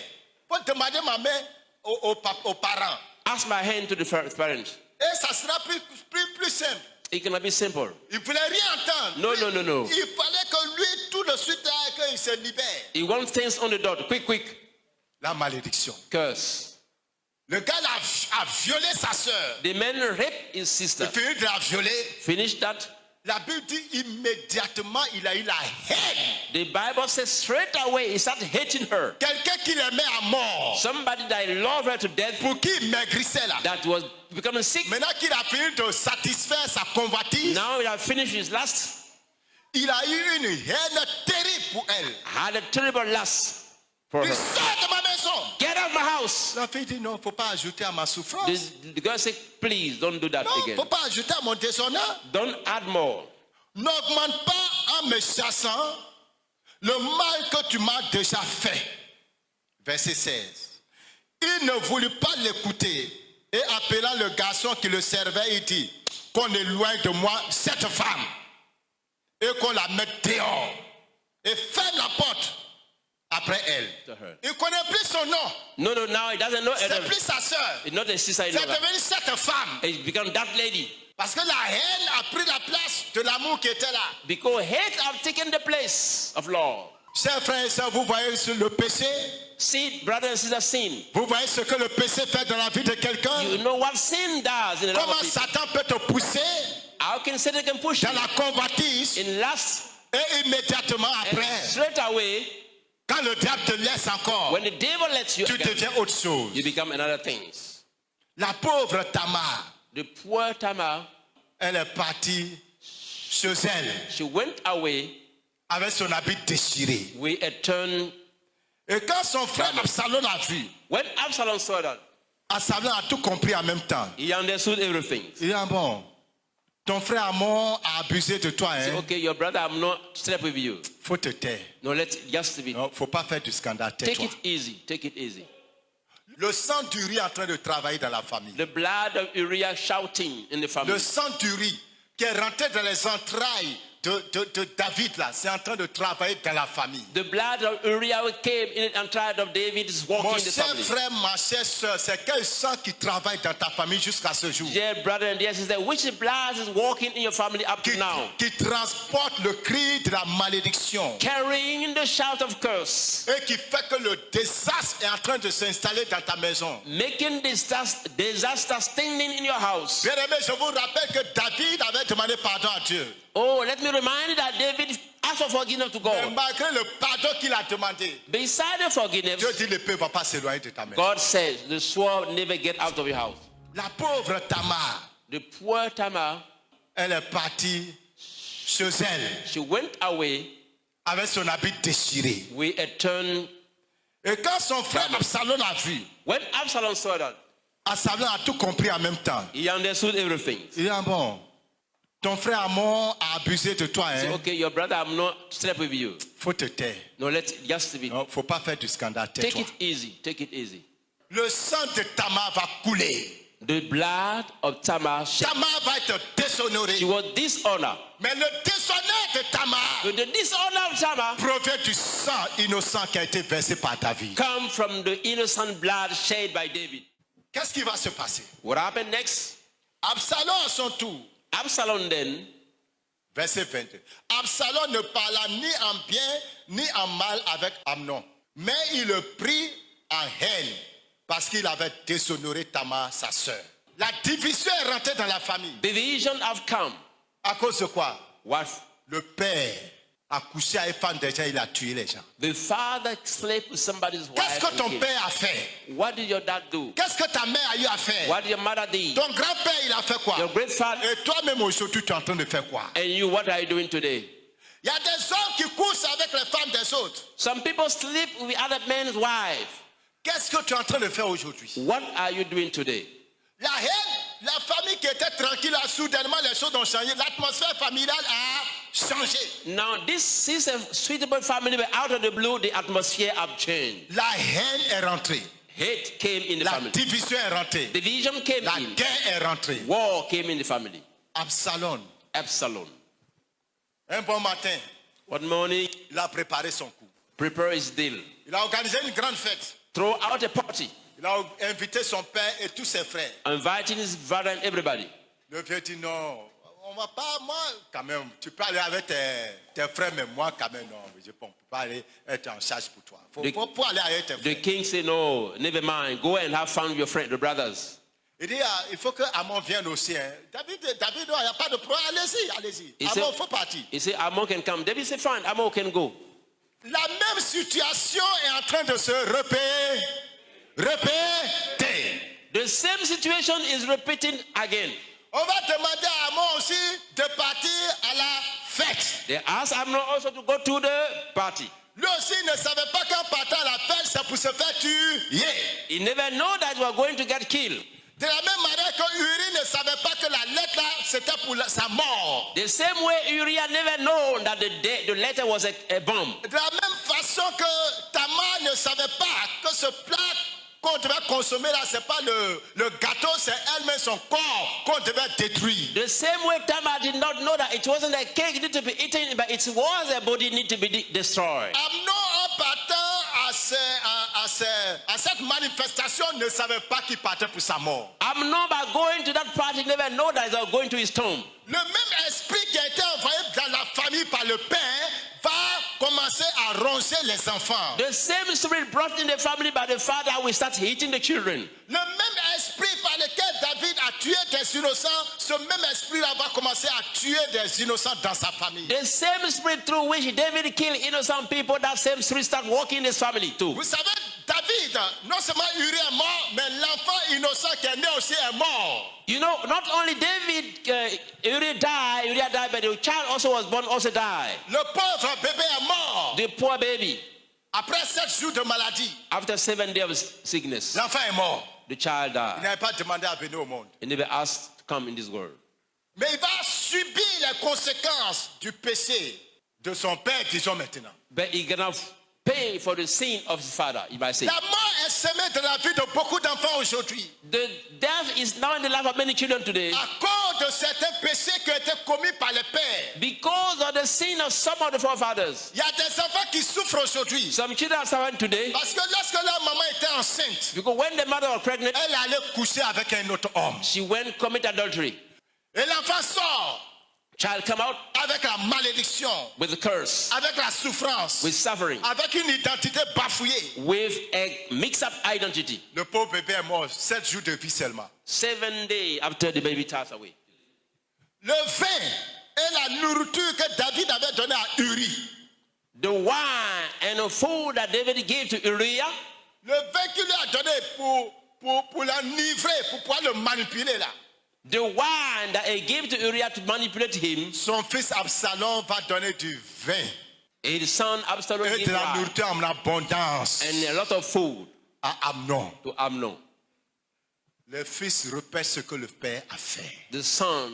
pour demander ma main aux parents. Ask my hand to the parents. Et ça sera plus simple. It cannot be simple. Il ne voulait rien entendre. No, no, no, no. Il fallait que lui, tout de suite, qu'il se libère. He wants things on the dot. Quick, quick. La malédiction. Curse. Le gars a violé sa soeur. The man raped his Il sister. finit de la violer. Finished that. La Bible dit immédiatement, il a eu la haine. The Bible says straight away he started hating her. Quelqu'un qui l'aimait à mort, Somebody that loved her to death, pour qui il maigrissait là. that was becoming sick. Maintenant qu'il a fini de satisfaire sa convoitise, Now he had finished his lust. il a eu une haine terrible pour elle. Had a terrible lust for Il her. sort de ma maison. Get out of my house. La fille dit non, il ne faut pas ajouter à ma souffrance. The girl said, please don't do that Non, il ne again. faut pas ajouter à mon déshonneur. Don't add more. N'augmente pas en me chassant le mal que tu m'as déjà fait. Verset 16. Il ne voulut pas l'écouter et appelant le garçon qui le servait, il dit qu'on éloigne de moi cette femme et qu'on la mette dehors et ferme la porte après elle. Il ne connaît plus son nom. No, no, now he doesn't know C'est Adam. plus sa soeur. It's not a sister C'est in law. devenu cette femme. It's become that lady. Parce que la haine a pris la place de l'amour qui était là. Because hate have taken the place of love. Chers frères et sœurs, vous voyez sur le péché. See, brother and sister, sin. Vous voyez ce que le péché fait dans la vie de quelqu'un. You know what sin does in the life Comment of people. Satan peut te pousser How can Satan can push you dans la convoitise in lust et immédiatement and après, straight away, quand le diable te laisse encore, when the devil lets you tu again, deviens autre chose. you become another things. La pauvre Tamar, The poor Tamar, elle est partie chez elle she went away avec son habit déchiré. with a turn. Et quand son frère Absalom a vu, When Absalom saw that, Absalom a tout compris en même temps. he understood everything. Il dit, ah bon, ton frère Amon a abusé de toi, Say, hein? okay, your brother, I'm not slept with you. Faut te taire. No, let's just be. Non, faut pas faire du scandale, Take tais-toi. it easy. Take it easy. Le sang du riz est en train de travailler dans la famille. The blood of Uriah shouting in the family. Le sang du riz qui est rentré dans les entrailles de David là, c'est en train de travailler dans la famille. The blood of Uriah came in and tried of David is walking Mon in the cher family. frère, ma chère soeur, c'est quel sang qui travaille dans ta famille jusqu'à ce jour? Dear brother and dear sister, which blood is walking in your family up to now? Qui transporte le cri de la malédiction Carrying the shout of curse. et qui fait que le désastre est en train de s'installer dans ta maison. Making disaster standing in your house. Bien aimé, je vous rappelle que David avait demandé pardon à Dieu. Oh, let me remind you that David asked for forgiveness to Mais God. malgré le pardon qu'il a demandé, Beside the forgiveness, Dieu dit l'épée ne va pas s'éloigner de ta maison. God says the sword never get out of your house. La pauvre Tamar, The poor Tamar, elle est partie chez elle she went away avec son habit déchiré. with a turn. Et quand son frère Absalom a vu, When Absalom saw that, Absalom a tout compris en même temps. he understood everything. Il dit, ah bon, ton frère Amon a abusé de toi, Say, hein? okay, your brother, I'm not slept with you. Faut te taire. No, let's just be. Non, faut pas faire du scandale, Take tais-toi. it easy. Take it easy. Le sang de Tamar va couler. The blood of Tamar, Tamar va être déshonorée. she was dishonored. Mais le déshonneur de Tamar But the dishonor of Tamar provient du sang innocent qui a été versé par David. come from the innocent blood shed by David. Qu'est-ce qui va se passer? What happened next? Absalom à son tour, Absalom then, verset 22. Absalom ne parla ni en bien ni en mal avec Amnon, mais il le prit en haine parce qu'il avait déshonoré Tamar, sa sœur. La division est rentrée dans la famille. division have come. À cause de quoi? What? Le père a couché avec femme des gens, il a tué les gens. The father slept with somebody's Qu'est-ce wife. que and ton killed. père a fait? What did your dad do? Qu'est-ce que ta mère a eu à faire? What did your mother do? Ton grand-père, il a fait quoi? Your great father. Et toi-même aujourd'hui, tu es en train de faire quoi? And you, what are you doing today? Il y a des hommes qui couchent avec les femmes des autres. Some people sleep with other men's wives. Qu'est-ce que tu es en train de faire aujourd'hui? What are you doing today? La haine, la famille qui était tranquille, là, soudainement les choses ont changé. L'atmosphère familiale a changé. Now, this is a suitable family, but out of the blue, the atmosphere have changed. La haine est rentrée. Hate came in the La family. division est rentrée. Division came La in. guerre est rentrée. War came in the family. Absalom, Absalom. un bon matin, One morning, il a préparé son coup. prepare his deal. Il a organisé une grande fête. Throw out a party, Il a invité son père et tous ses frères. inviting his brother and everybody. Le vieux dit non, on va pas, moi, quand même, tu peux aller avec tes frères, mais moi, quand même, non, je ne peux pas aller être en charge pour toi. Faut aller avec tes The frères. king said, no, never mind. Go and have fun with your friend, the brothers. Il dit, ah, il faut que Amon vienne aussi. Hein. David, il n'y a pas de problème, allez-y. Il Amon, sait- faut partir. He said, Amon can come. David said, fine, Amon can go. La même situation est en train de se répéter. The same situation is repeating again. On va demander à Amon aussi de partir à la fête. They asked Amnon also to go to the party. Lui aussi ne savait pas qu'en partant à la fête, c'est pour se faire tuer. He never know that you are going to get killed. De la même manière que Uri ne savait pas que la lettre là, c'était pour sa mort. The same way Uriah never known that the letter was a bomb. De la même façon que Tamar ne savait pas que ce plat qu'on devait consommer là, c'est pas le gâteau, c'est elle-même son corps qu'on devait détruire. The same way Tamar did not know that it wasn't a cake need to be eaten, but it was a body need to be destroyed. Amnon, en partant à cette manifestation, ne savait pas qu'il partait pour sa mort. Amnon, by going to that party, never know that he was going to his tomb. Le même esprit qui a été envoyé dans la famille par le père va commencer à ronger les enfants. The same spirit brought in the family by the father will start hitting the children. Le même esprit par lequel David a tué des innocents, ce même esprit-là va commencer à tuer des innocents dans sa famille. The same spirit through which David killed innocent people, that same spirit start working in his family too. Vous savez, David, non seulement Uri est mort, mais l'enfant innocent qui est né aussi est mort. You know, not only David, Uriah died, but the child also was born, also died. Le pauvre bébé est mort. The poor baby, Après 7 jours de maladie, after 7 days of sickness, l'enfant est mort. the child Il died. n'avait pas demandé à venir au monde. He never asked to come in this world. Mais il va subir les conséquences du péché de son père, disons maintenant. But he gonna pay for the sin of his father, if I say. La mort est semée dans la vie de beaucoup d'enfants aujourd'hui. The death is now in the life of many children today À cause de certains péchés qui ont été commis par les pères. because of the sin of some of the forefathers. Il y a des enfants qui souffrent aujourd'hui. Some children are suffering today Parce que lorsque leur maman était enceinte, because when the mother was pregnant, elle allait coucher avec un autre homme. she went commit adultery. Et l'enfant sort Child come out avec la malédiction, with a curse, avec la souffrance, with suffering, avec une identité bafouillée. with a mixed-up identity. Le pauvre bébé est mort 7 jours de vie seulement. 7 days after the baby passed away. Le vin et la nourriture que David avait donnée à Uri. The wine and the food that David gave to Uriah, Le vin qu'il lui a donné pour l'enivrer, pour pouvoir le manipuler là. the wine that he gave to Uriah to manipulate him, Son fils Absalom va donner du vin his son Absalom et gave de la wine nourriture en abondance and a lot of food à Amnon. to Amnon. Le fils répète ce que le père a fait. The son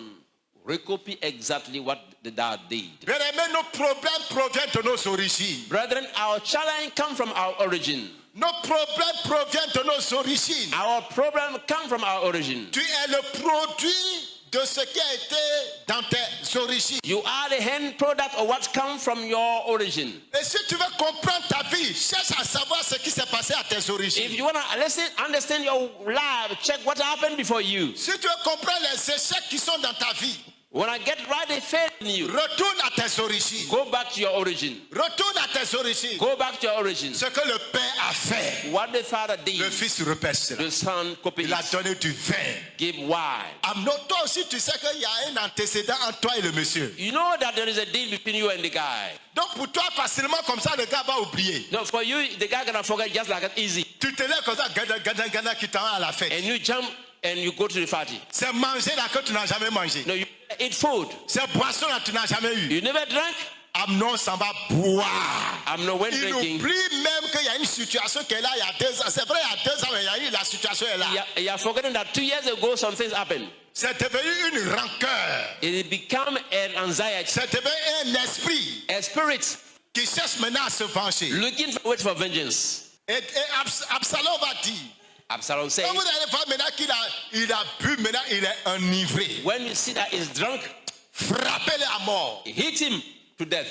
recopy exactly what the dad did. Bien aimé, nos problèmes proviennent de nos origines. Brethren, our challenge come from our origin. Nos problèmes proviennent de nos origines. Our problem come from our origin. Tu es le produit de ce qui a été dans tes origines. You are the end product of what comes from your origin. Et si tu veux comprendre ta vie, cherche à savoir ce qui s'est passé à tes If origines. you want to understand your life, check what happened before you. Si tu veux comprendre les échecs qui sont dans ta vie, When I get right, they fail in you. Retourne à tes origines. Go back to your origin. Retourne à tes origines. Go back to your origin. Ce que le Père a fait, What the father le did, Fils repère cela. the son copied Il a it. donné du vin. Give wine. Amnon, toi aussi, tu sais qu'il y a un antécédent entre toi et le monsieur. You know that there is a deal between you and the guy. Donc pour toi, facilement comme ça, le gars va oublier. No, for you, the guy gonna forget just like that easy. Tu te lèves comme ça, gana qui t'en va à la fête. And you jump and you go to the party. C'est manger là que tu n'as jamais mangé. No, you eat food. C'est boisson là que tu n'as jamais eu. You never drank. Amnon s'en va boire. I'm not when Il drinking. oublie même qu'il y a une situation qui est là il y a 2 ans. C'est vrai, il y a 2 ans, mais il y a eu la situation est là. You are forgetting that 2 years ago some things happened. C'est devenu une rancœur. It become an anxiety, C'est devenu un esprit a spirit qui cherche maintenant à se venger. looking for wait for vengeance. Et Absalom va dire, Absalom said, quand vous allez voir maintenant qu'il a bu, maintenant il est enivré. when you see that he's drunk, Frappez-le à mort. hit him to death.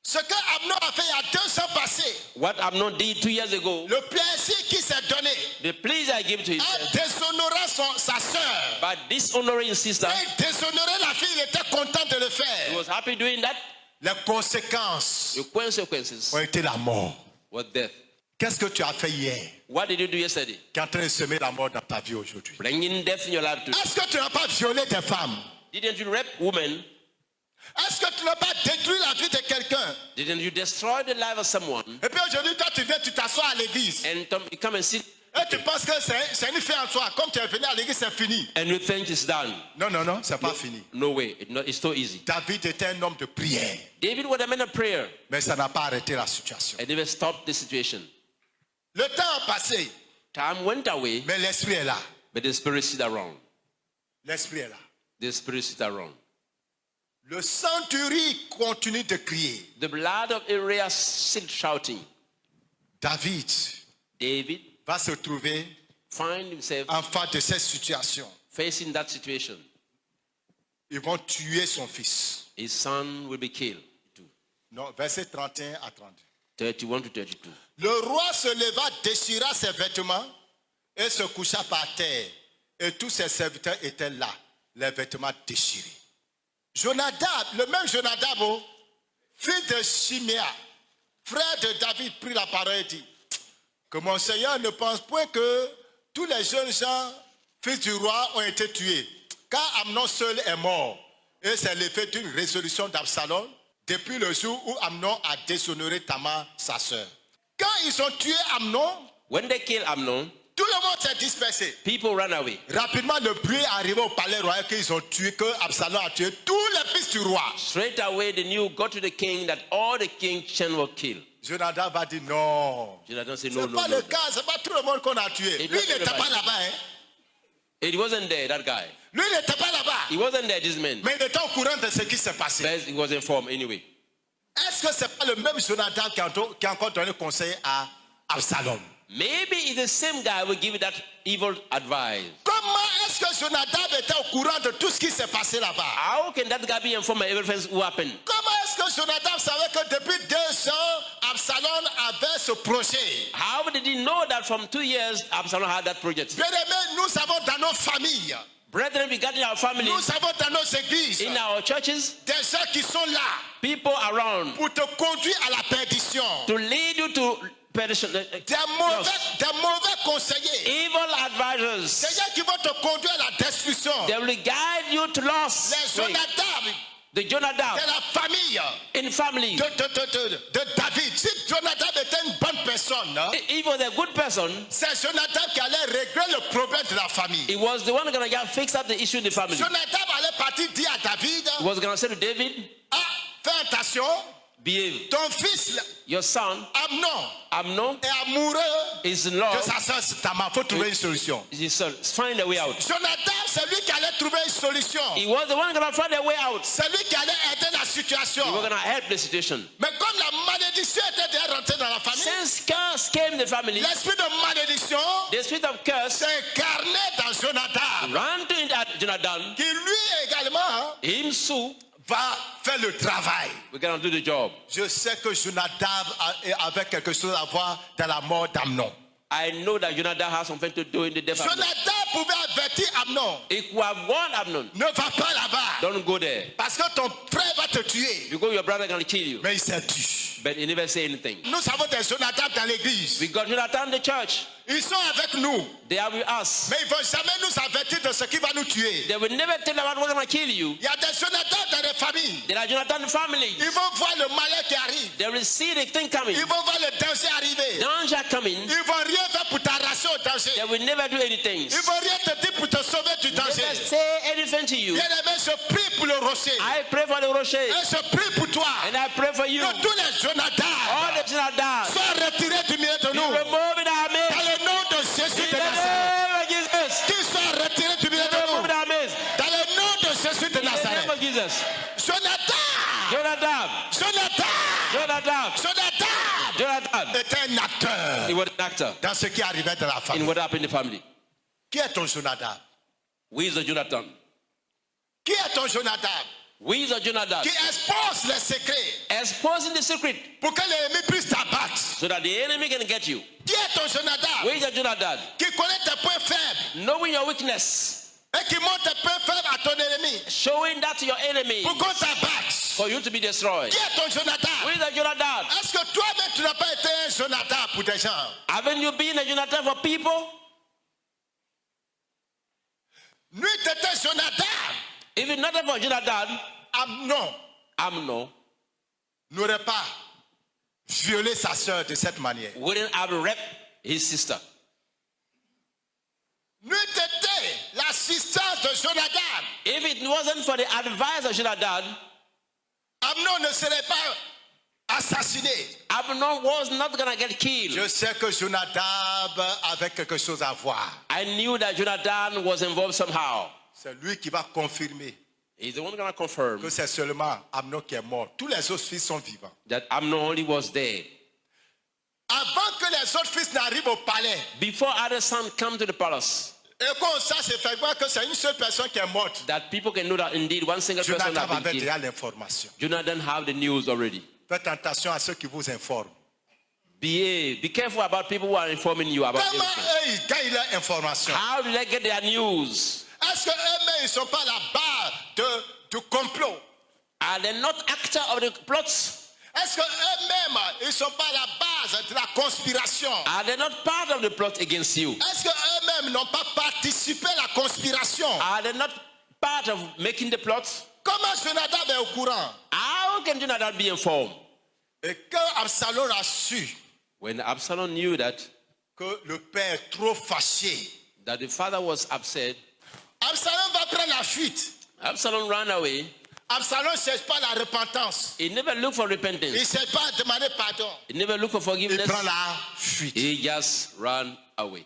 Ce que Amnon a fait il y a 2 ans passés, What Amnon did 2 years ago, le plaisir qu'il s'est donné the pleasure I gave to en himself, déshonorant sa sœur, by dishonoring his sister, et déshonorer la fille, il était content de le he faire. was happy doing that. Les conséquences The consequences ont été la mort. was death. Qu'est-ce que tu as fait hier What did you do yesterday? qui est en train de semer la mort dans ta vie aujourd'hui? Bringing death in your life too. Est-ce que tu n'as pas violé des femmes? Didn't you rape women? Est-ce que tu n'as pas détruit la vie de quelqu'un? Didn't you destroy the life of someone? Et puis aujourd'hui, toi, tu viens, tu t'assois à l'église. And you come and sit Et tu penses que c'est une fin en soi. Comme tu es venu à l'église, c'est fini. and you think it's done. Non, non, non, c'est pas fini. No way. It's so easy. David était un homme de prière. David was a man of prayer Mais ça n'a pas arrêté la situation. and never stopped the situation. Le temps a passé, Time went away, mais l'esprit est là. but the spirit sit around. L'esprit est là. The spirit sit around. Le centurion continue de crier. The blood of Uriah still shouting. David David va se trouver find himself en face de cette situation. facing that situation. Ils vont tuer son fils. His son will be killed. Non, verset 31 à 32. 31 to 32. Le roi se leva, déchira ses vêtements et se coucha par terre. Et tous ses serviteurs étaient là, les vêtements déchirés. Jonadab, le même Jonadab, fils de Chiméa, frère de David, prit la parole et dit que mon Seigneur ne pense point que tous les jeunes gens, fils du roi, ont été tués. Car Amnon seul est mort. Et c'est l'effet d'une résolution d'Absalom depuis le jour où Amnon a déshonoré Tamar, sa sœur. Quand ils ont tué Amnon, When they killed Amnon, tout le monde s'est dispersé. people ran away. Rapidement, le bruit est arrivé au palais royal qu'ils ont tué, que Absalom a tué tous les fils du roi. Straight away, the news got to the king that all the king's children were killed. Jonadab va dire non. Jonathan said, C'est no, no, pas no. le cas, c'est pas tout le monde qu'on a tué. It Lui, il wasn't n'était pas everybody. là-bas. Hein. It wasn't there, that guy. Lui, il n'était pas là-bas. He wasn't there, this man. Mais il était au courant de ce qui s'est passé. But he was informed anyway. Est-ce que c'est pas le même Jonadab qui a encore donné conseil à Absalom? Maybe it's the same guy who give that evil advice. Comment est-ce que Jonadab était au courant de tout ce qui s'est passé là-bas? How can that guy be informed of everything who happened? Comment est-ce que Jonadab savait que depuis 2 ans, Absalom avait ce projet? How did he know that from 2 years Absalom had that project? Bien-aimés, nous avons dans nos familles, Brethren, we got in our family, nous avons dans nos églises, in our churches, des gens qui sont là people around pour te conduire à la perdition. to lead you to perdition. Des mauvais conseillers. Evil Des advisors. gens qui vont te conduire à la destruction. They will guide you to loss. Les Jonadab The Jonadab de la famille in family. de David. Si Jonadab était une bonne personne, hein, He was a good person. c'est Jonadab qui allait régler le problème de la famille. He was the one going to fix up the issue in the family. Jonadab allait partir dire à David, He was going to say to David, ah, fais attention, behave. ton fils Your son, Amnon Amnon, est amoureux is in love. de sa soeur Tamar. Il faut trouver une solution. His son, find a way out. Jonadab, c'est lui qui allait trouver une solution. He was the one going to find a way out. C'est lui qui allait aider la situation. He was going to help the situation. Mais comme la malédiction était déjà rentrée dans la famille, Since curse came in the family, l'esprit de malédiction the spirit of curse s'est incarné dans Jonadab, ran to Jonathan. qui lui également hein, Him too, va faire le travail. we're going to do the job. Je sais que Jonadab avait quelque chose à voir dans la mort d'Amnon. I know that Jonadab has something to do in the death of Amnon. Jonadab pouvait avertir Amnon. He could have warned Amnon. Ne va pas là-bas. Don't go there. Parce que ton frère va te tuer. Because your brother can kill you. Mais il s'est tu. But he never say anything. Nous avons des Jonadab dans l'église. We got Jonathan in the church. Ils sont avec nous. They are with us. Mais ils ne vont jamais nous avertir de ce qui va nous tuer. They will never tell about what's going to kill you. Il y a des Jonadab dans les familles. There are Jonathan families. Ils vont voir le malheur qui arrive. They will see the thing coming. Ils vont voir le danger arriver. Danger coming. Ils vont rien faire pour t'arracher au danger. They will never do anything. Ils vont rien te dire pour te sauver du danger. Never say anything to you. Bien aimé, je prie pour le rocher. I pray for the rocher. Et je prie pour toi. And I pray for you. Que tous les Jonadab All the Jonathan. soient retirés du milieu de You nous. remove it out of Dans me. le nom de Jésus In de the Nazareth. name of Jesus. Qu'ils soient retirés du milieu de Remove nous. it out of me. Dans le nom de Jésus de In the name Nazareth. of Jesus. Jonadab. Jonadab. Jonadab. Jonadab. Jonadab Jonathan. était un acteur He was an actor dans ce qui arrivait dans la in famille. what happened in the family. Qui est ton Jonadab? Who is the Jonathan? Qui est ton Jonadab? Who is the Jonathan? Qui expose les secrets Exposing the secret pour que l'ennemi puisse t'abattre. so that the enemy can get you. Qui est ton Jonadab? Who is the Jonathan? Qui connaît tes points faibles Knowing your weakness, et qui montre tes points faibles à ton ennemi showing that to your enemy pour qu'on t'abatte. for you to be destroyed. Qui est ton Who Jonadab? is the Jonathan? Est-ce que toi-même tu n'as pas été un Jonadab pour des gens? Haven't you been a Jonathan for people? Lui, tu étais Jonadab. If it's not for Jonathan, Amnon Amnon n'aurait pas violé sa sœur de cette manière. wouldn't have raped his sister. Lui, tu étais l'assistance de Jonadab. If it wasn't for the advice of Jonathan, Amnon ne serait pas assassiné. Amnon was not going to get killed. Je sais que Jonadab avait quelque chose à voir. I knew that Jonathan was involved somehow. C'est lui qui va confirmer He's the one going to confirm que c'est seulement Amnon qui est mort. Tous les autres fils sont vivants. that Amnon only was dead. Avant que les autres fils n'arrivent au palais, Before other sons come to the palace, et qu'on sache effectivement que c'est une seule personne qui est morte, that people can know that indeed one single person Jonadab has avait been déjà killed. l'information. Jonathan have the news already. Faites attention à ceux qui vous informent. Be careful about people who are informing you about Comment anything. eux, ils gagnent leur information? How do they get their news? Est-ce qu'eux-mêmes, ils ne sont pas la base du complot? Are they not actors of the plots? Est-ce qu'eux-mêmes, ils ne sont pas la base de la conspiration? Are they not part of the plot against you? Est-ce qu'eux-mêmes n'ont pas participé à la conspiration? Are they not part of making the plot? Comment Jonadab est au courant? How can Jonathan be informed? Et quand Absalom a su When Absalom knew that que le père est trop fâché, the father was upset, Absalom va prendre la fuite. Absalom ran away. Absalom ne cherche pas la repentance. He never looked for Il ne repentance. cherche pas à demander pardon. He never looked for Il forgiveness. prend la fuite He just ran away.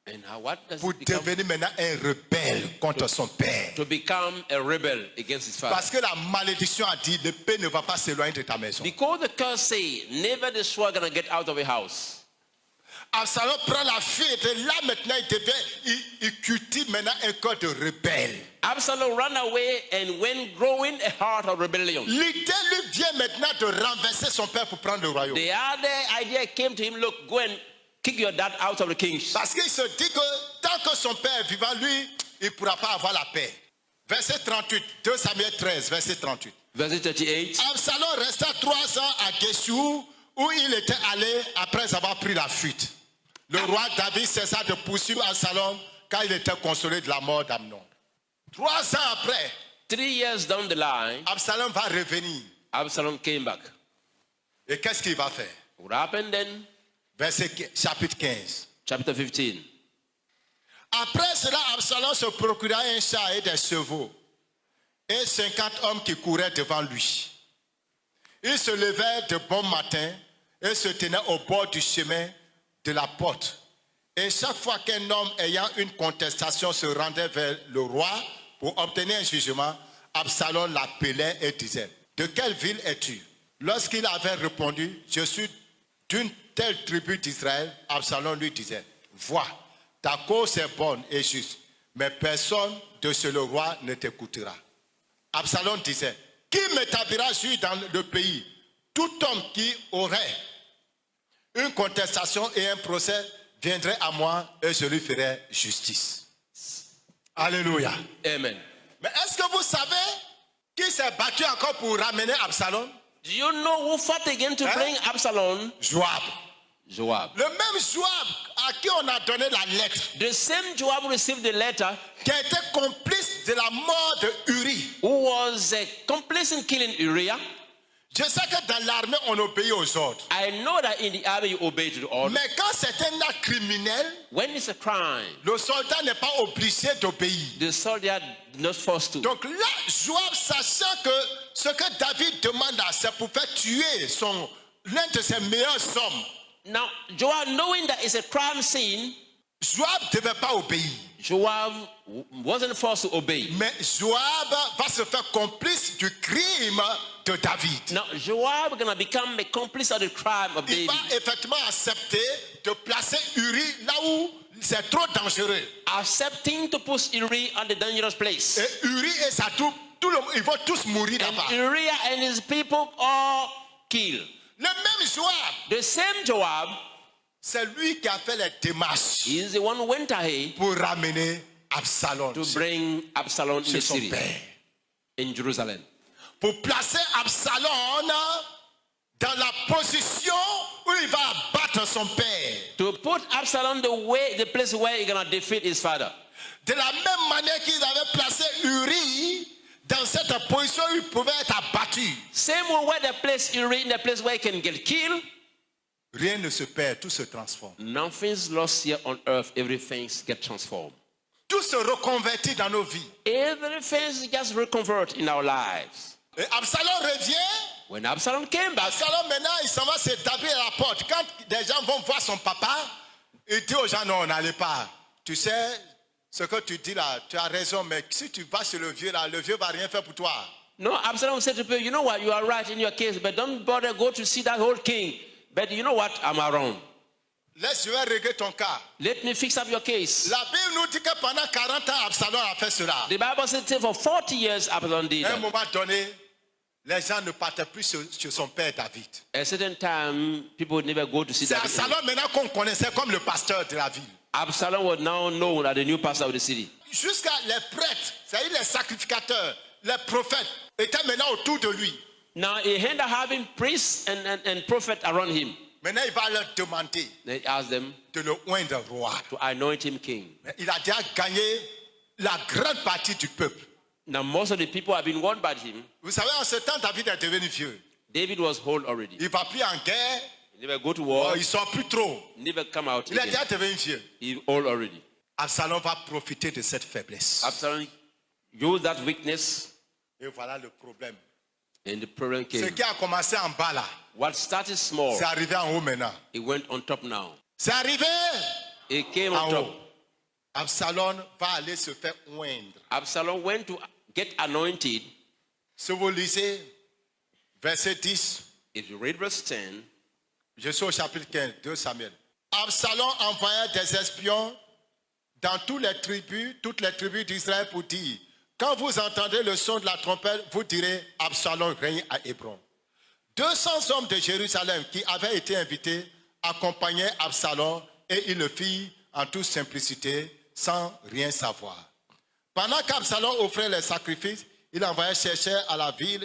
And what does pour it become? devenir maintenant un rebelle contre son père. To become a rebel against his father. Parce que la malédiction a dit, le paix ne va pas s'éloigner de ta maison. Because the curse say, never the sword gonna get out of a house. Absalom prend la fuite et là maintenant il cultive maintenant un corps de rebelle. Absalom ran away and went growing a heart of rebellion. L'idée lui vient maintenant de renverser son père pour prendre le royaume. The other idea came to him, look, go and kick your dad out of the kingdom. Parce qu'il se dit que tant que son père est vivant, lui, il ne pourra pas avoir la paix. Verset 38, 2 Samuel 13, verset 38. Verse 38. Absalom resta 3 ans à Geshur où il était allé après avoir pris la fuite. Le roi David cessa de poursuivre Absalom car il était consolé de la mort d'Amnon. 3 ans après, 3 years down the line, Absalom va revenir. Absalom came back. Et qu'est-ce qu'il va faire? What happened then? Chapitre 15. Chapter 15. Après cela, Absalom se procura un char et des chevaux et 50 hommes qui couraient devant lui. Il se levait de bon matin et se tenait au bord du chemin de la porte. Et chaque fois qu'un homme ayant une contestation se rendait vers le roi pour obtenir un jugement, Absalom l'appelait et disait, « De quelle ville es-tu » Lorsqu'il avait répondu, « Je suis d'une telle tribu d'Israël », Absalom lui disait, « Vois, ta cause est bonne et juste, mais personne de ce le roi ne t'écoutera. » Absalom disait, « Qui m'établira juge dans le pays? Tout homme qui aurait une contestation et un procès viendrait à moi et je lui ferai justice. Alléluia. Amen. Mais est-ce que vous savez qui s'est battu encore pour ramener Absalom? Do you know who fought again to bring Absalom? Joab. Joab. Le même Joab à qui on a donné la lettre, The same Joab received the letter, qui a été complice de la mort de Uri. who was complice in killing Uriah. Je sais que dans l'armée, on obéit aux ordres. I know that in the army you obey to the order. Mais quand c'est un acte criminel, When it's a crime, le soldat n'est pas obligé d'obéir. the soldier is not forced to. Donc là, Joab, sachant que ce que David demande, c'est pour faire tuer l'un de ses meilleurs hommes, Now, Joab, knowing that it's a crime scene, Joab ne devait pas obéir. Joab wasn't forced to obey. Mais Joab va se faire complice du crime de David. Now, Joab is going to become a complice of the crime of Il David, va effectivement accepter de placer Uri là où c'est trop dangereux. accepting to put Uri on the dangerous place. Et Uri et sa troupe, ils vont tous mourir And là-bas. Uriah and his people all killed. Le même Joab, The same Joab c'est lui qui a fait les démarches is the one who went ahead pour ramener Absalom to bring Absalom in chez the son city, père. in Jerusalem. Pour placer Absalom dans la position où il va abattre son père. To put Absalom the place where he's going to defeat his father. De la même manière qu'ils avaient placé Uri dans cette position où il pouvait être abattu. Same one where they place Uri in the place where he can get killed. Rien ne se perd, tout se transforme. Nothing's lost here on earth. Everything gets transformed. Tout se reconvertit dans nos vies. Everything just reconvert in our lives. Et Absalom revient. When Absalom came back, Absalom maintenant il s'en va s'établir à la porte. Quand des gens vont voir son papa, il dit aux gens non, n'allez pas. Tu sais ce que tu dis là, tu as raison, mais si tu vas chez le vieux là, le vieux va rien faire pour toi. no, Absalom said to people, you know what, you are right in your case, but don't bother go to see that old king. But you know what, I'm around. Laisse, je vais régler ton cas. Let me fix up your case. La Bible nous dit que pendant 40 ans, Absalom a fait cela. The Bible says for 40 years Absalom did À un that. moment donné, les gens ne partaient plus sur son père David. At a certain time, people would never go to see C'est David. Absalom maintenant qu'on connaissait comme le pasteur de la ville. Absalom was now known as the new pastor of the city. Jusqu'à les prêtres, c'est-à-dire les sacrificateurs, les prophètes, étaient maintenant autour de lui. Now he ended up having priests and prophets around him. Maintenant, il va leur demander They asked them de le oindre roi. to anoint him king. Mais il a déjà gagné la grande partie du peuple. Now most of the people have been won by him. Vous savez, en ce temps, David est devenu vieux. David was old already. Il ne va plus en guerre. He never go to war. Il ne sort plus trop. Never come out Il est again. déjà devenu vieux. He's old already. Absalom va profiter de cette faiblesse. Absalom used that weakness, Et voilà le problème. and the problem Ce came. qui a commencé en bas là, What started small, c'est arrivé en haut maintenant. it went on top now. C'est arrivé It came en on top. haut. Absalom va aller se faire oindre. Absalom went to get anointed. Si vous lisez verset 10, If you read verse 10, je suis au chapitre 15, 2 Samuel. Absalom envoya des espions dans toutes les tribus d'Israël pour dire, quand vous entendez le son de la trompette, vous direz, Absalom règne à Hébron. 200 hommes de Jérusalem qui avaient été invités accompagnaient Absalom et ils le firent en toute simplicité, sans rien savoir. Pendant qu'Absalom offrait les sacrifices, il envoyait chercher à la ville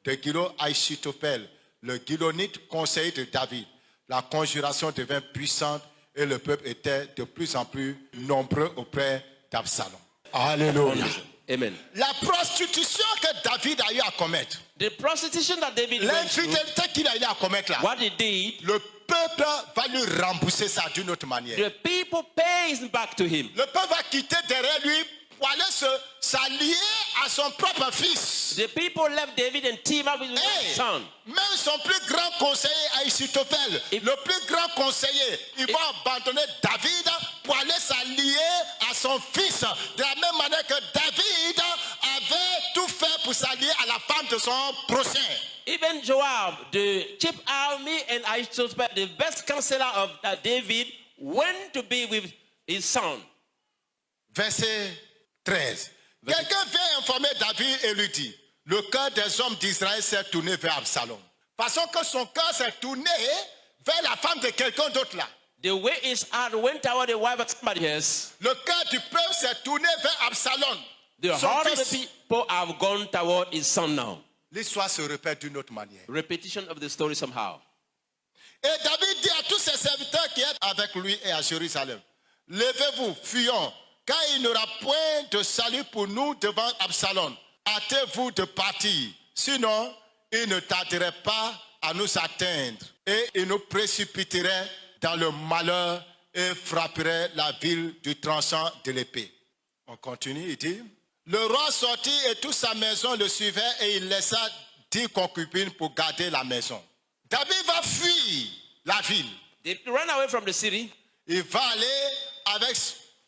de Gilo Ahitophel, le Gilonite conseiller de David. La conjuration devint puissante et le peuple était de plus en plus nombreux auprès d'Absalom. Alléluia. amen. La prostitution que David a eu à commettre, The prostitution that David went through, l'infidélité qu'il a eu à commettre là, what he did, le peuple va lui rembourser ça d'une autre manière. the people pays back to him. Le peuple va quitter derrière lui pour aller s'allier à son propre fils. The people left David and team up with his Hey, son. même son plus grand conseiller, Ahitophel, le plus grand conseiller, il va abandonner David pour aller s'allier à son fils. De la même manière que David avait tout fait pour s'allier à la femme de son prochain. Even Joab, the chief army, and Ahithophel, the best counselor of David, went to be with his son. Verset 13. Quelqu'un vient informer David et lui dit, le cœur des hommes d'Israël s'est tourné vers Absalom. Façon que son cœur s'est tourné vers la femme de quelqu'un d'autre là. The way his heart went toward the wife of somebody else, Le cœur du peuple s'est tourné vers Absalom. the son heart of the fils. people have gone toward his son now. L'histoire se répète d'une autre manière. Repetition of the story somehow. Et David dit à tous ses serviteurs qui étaient avec lui et à Jérusalem, levez-vous, fuyons, car il n'y aura point de salut pour nous devant Absalom. Hâtez-vous de partir, sinon il ne tarderait pas à nous atteindre et il nous précipiterait dans le malheur et frapperait la ville du tranchant de l'épée. On continue, il dit, le roi sortit et toute sa maison le suivait et il laissa 10 concubines pour garder la maison. David va fuir la ville. They ran away from the city. Il va aller avec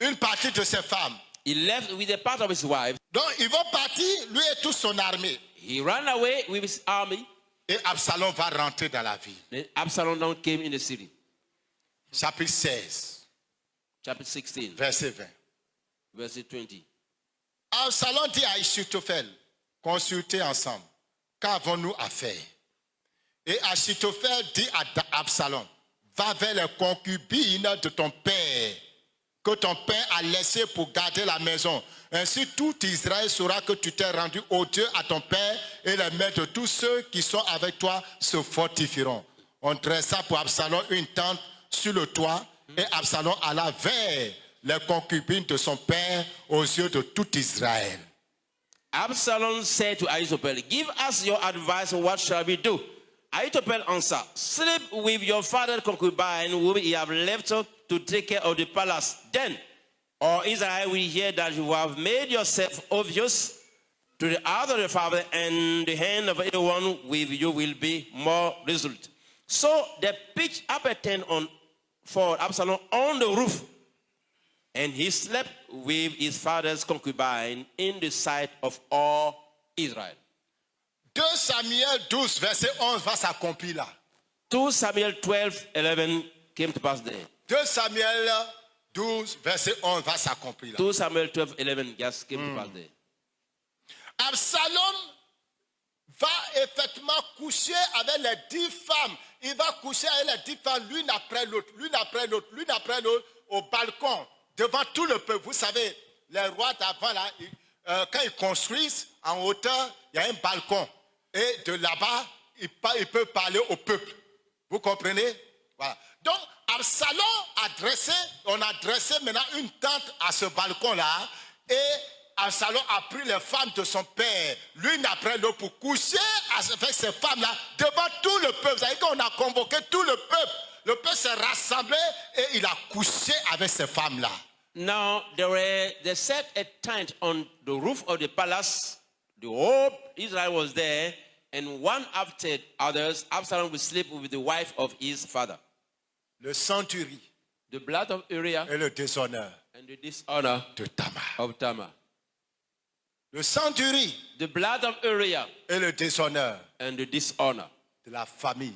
une partie de ses femmes. He left with a part of his wife. Donc ils vont partir, lui et toute son armée. He ran away with his army. Et Absalom va rentrer dans la ville. Then Absalom now came in the city. Chapitre 16, Chapter 16, verset 20. verse 20. Absalom dit à Achitophel, consultez ensemble, qu'avons-nous à faire? Et Achitophel dit à Absalom, va vers les concubines de ton père, que ton père a laissé pour garder la maison. Ainsi tout Israël saura que tu t'es rendu odieux à ton père et les mains de tous ceux qui sont avec toi se fortifieront. On dressa pour Absalom une tente sur le toit et Absalom alla vers les concubines de son père aux yeux de tout Israël. Absalom said to Ahithophel, give us your advice, what shall we do? Ahithophel answered, sleep with your father's concubine whom you have left to take care of the palace. Then all Israel will hear that you have made yourself obvious to the other of the father, and the hand of anyone with you will be more resolute. So they pitched up a tent for Absalom on the roof, and he slept with his father's concubine in the sight of all Israel. 2 Samuel 12, verset 11 va s'accomplir là. 2 Samuel 12:11 came to pass there. 2 Samuel 12, verset 11 va s'accomplir là. 2 Samuel 12:11 just came to pass there. Absalom va effectivement coucher avec les 10 femmes. Il va coucher avec les 10 femmes, l'une après l'autre, l'une après l'autre, l'une après l'autre, au balcon, devant tout le peuple. Vous savez, les rois d'avant, là, quand ils construisent en hauteur, il y a un balcon. Et de là-bas, il peut parler au peuple. Vous comprenez? Voilà. Donc, Absalom on a dressé maintenant une tente à ce balcon-là. Et Absalom a pris les femmes de son père, l'une après l'autre, pour coucher avec ces femmes-là devant tout le peuple. Vous savez qu'on a convoqué tout le peuple. Le peuple s'est rassemblé et il a couché avec ces femmes-là. Now they set a tent on the roof of the palace. The whole Israel was there, and one after others, Absalom would sleep with the wife of his father. Le sang du riz The blood of Uriah et le déshonneur and the dishonor de Tamar. of Tamar. Le sang du riz The blood of Uriah et le déshonneur and the dishonor de la famille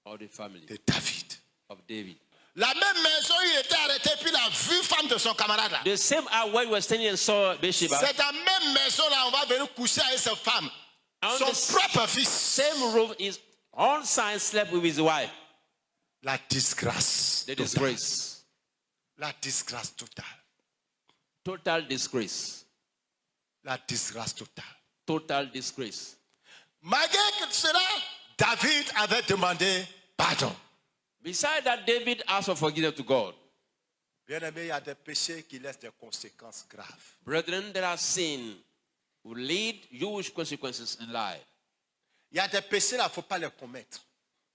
of the family de David. of David. La même maison, il était arrêté, puis il a vu femme de son camarade là. The same hour when we were standing and saw Bathsheba, C'est dans la même maison là, on va venir coucher avec cette femme. On Son the propre fils. same roof, his own son slept with his wife. La disgrâce. The totale. disgrace. La disgrâce totale. Total disgrace. La disgrâce totale. Total disgrace. Malgré cela, David avait demandé pardon. Besides that, David asked for forgiveness to God. Bien-aimé, il y a des péchés qui laissent des conséquences graves. Brethren, there are sin will lead huge consequences in life. Il y a des péchés là, il ne faut pas les commettre.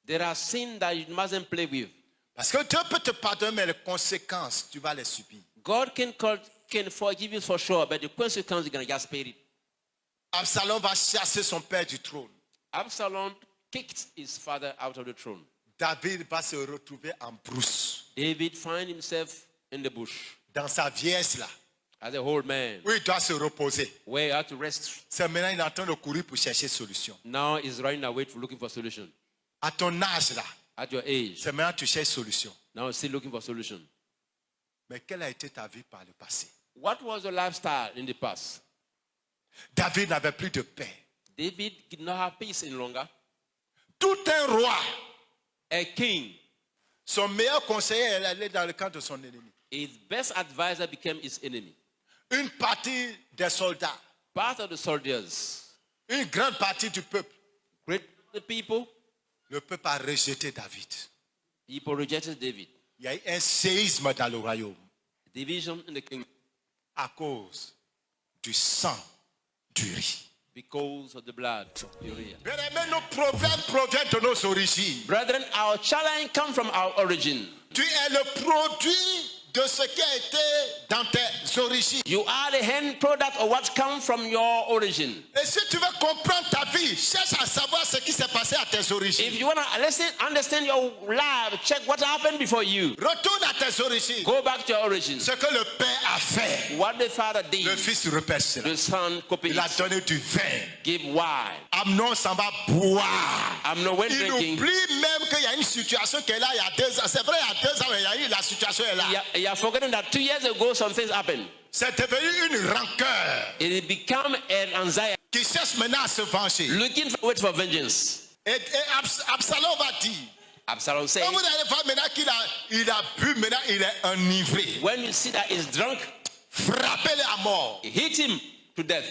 There are sin that you mustn't play with. Parce que Dieu peut te pardonner, mais les conséquences, tu vas les subir. God can forgive you for sure, but the consequences you're going to just pay it. Absalom va chasser son père du trône. Absalom kicked his father out of the throne. David va se retrouver en brousse, David find himself in the bush dans sa vieillesse là, as a old man, où il doit se reposer. where he had to rest. C'est maintenant il est en train de courir pour chercher solution. Now he's running away for looking for solution. À ton âge là, At your age, c'est maintenant que tu cherches solution. now he's still looking for solution. Mais quelle a été ta vie par le passé? What was your lifestyle in the past? David n'avait plus de paix. David did not have peace any longer. Tout un roi A king Son meilleur conseiller est allé dans le camp de son ennemi. His best advisor became his enemy. Une partie des soldats, Part of the soldiers, une grande partie du peuple, great the people, le peuple a rejeté David. people rejected David. Il y a eu un séisme dans le royaume Division in the kingdom à cause du sang du riz. because of the blood of Uriah. Bien-aimés, nos problèmes proviennent de nos origines. Brethren, our challenge comes from our origin. Tu es le produit de ce qui a été dans tes origines. You are the end product of what comes from your origin. Et si tu veux comprendre ta vie, cherche à savoir ce qui s'est passé à tes origines. If you want to understand your life, check what happened before you. Retourne à tes origines. Go back to your origin. Ce que le Père a fait, What the father le did, Fils repère cela. the son copied. Il a donné du vin. Give wine. Amnon s'en va boire. Amnon went Il drinking. oublie même qu'il y a une situation qui est là il y a 2 ans. C'est vrai, il y a 2 ans, mais il y a eu la situation est là. You are forgetting that 2 years ago some things happened. C'est devenu une rancœur It became an anxiety, qui cherche maintenant à se venger. looking for wait for vengeance. Et Absalom va dire, Absalom said, quand vous allez voir maintenant qu'il a bu, maintenant il est enivré. when you see that he's drunk, Frappez-le à mort. hit him to death.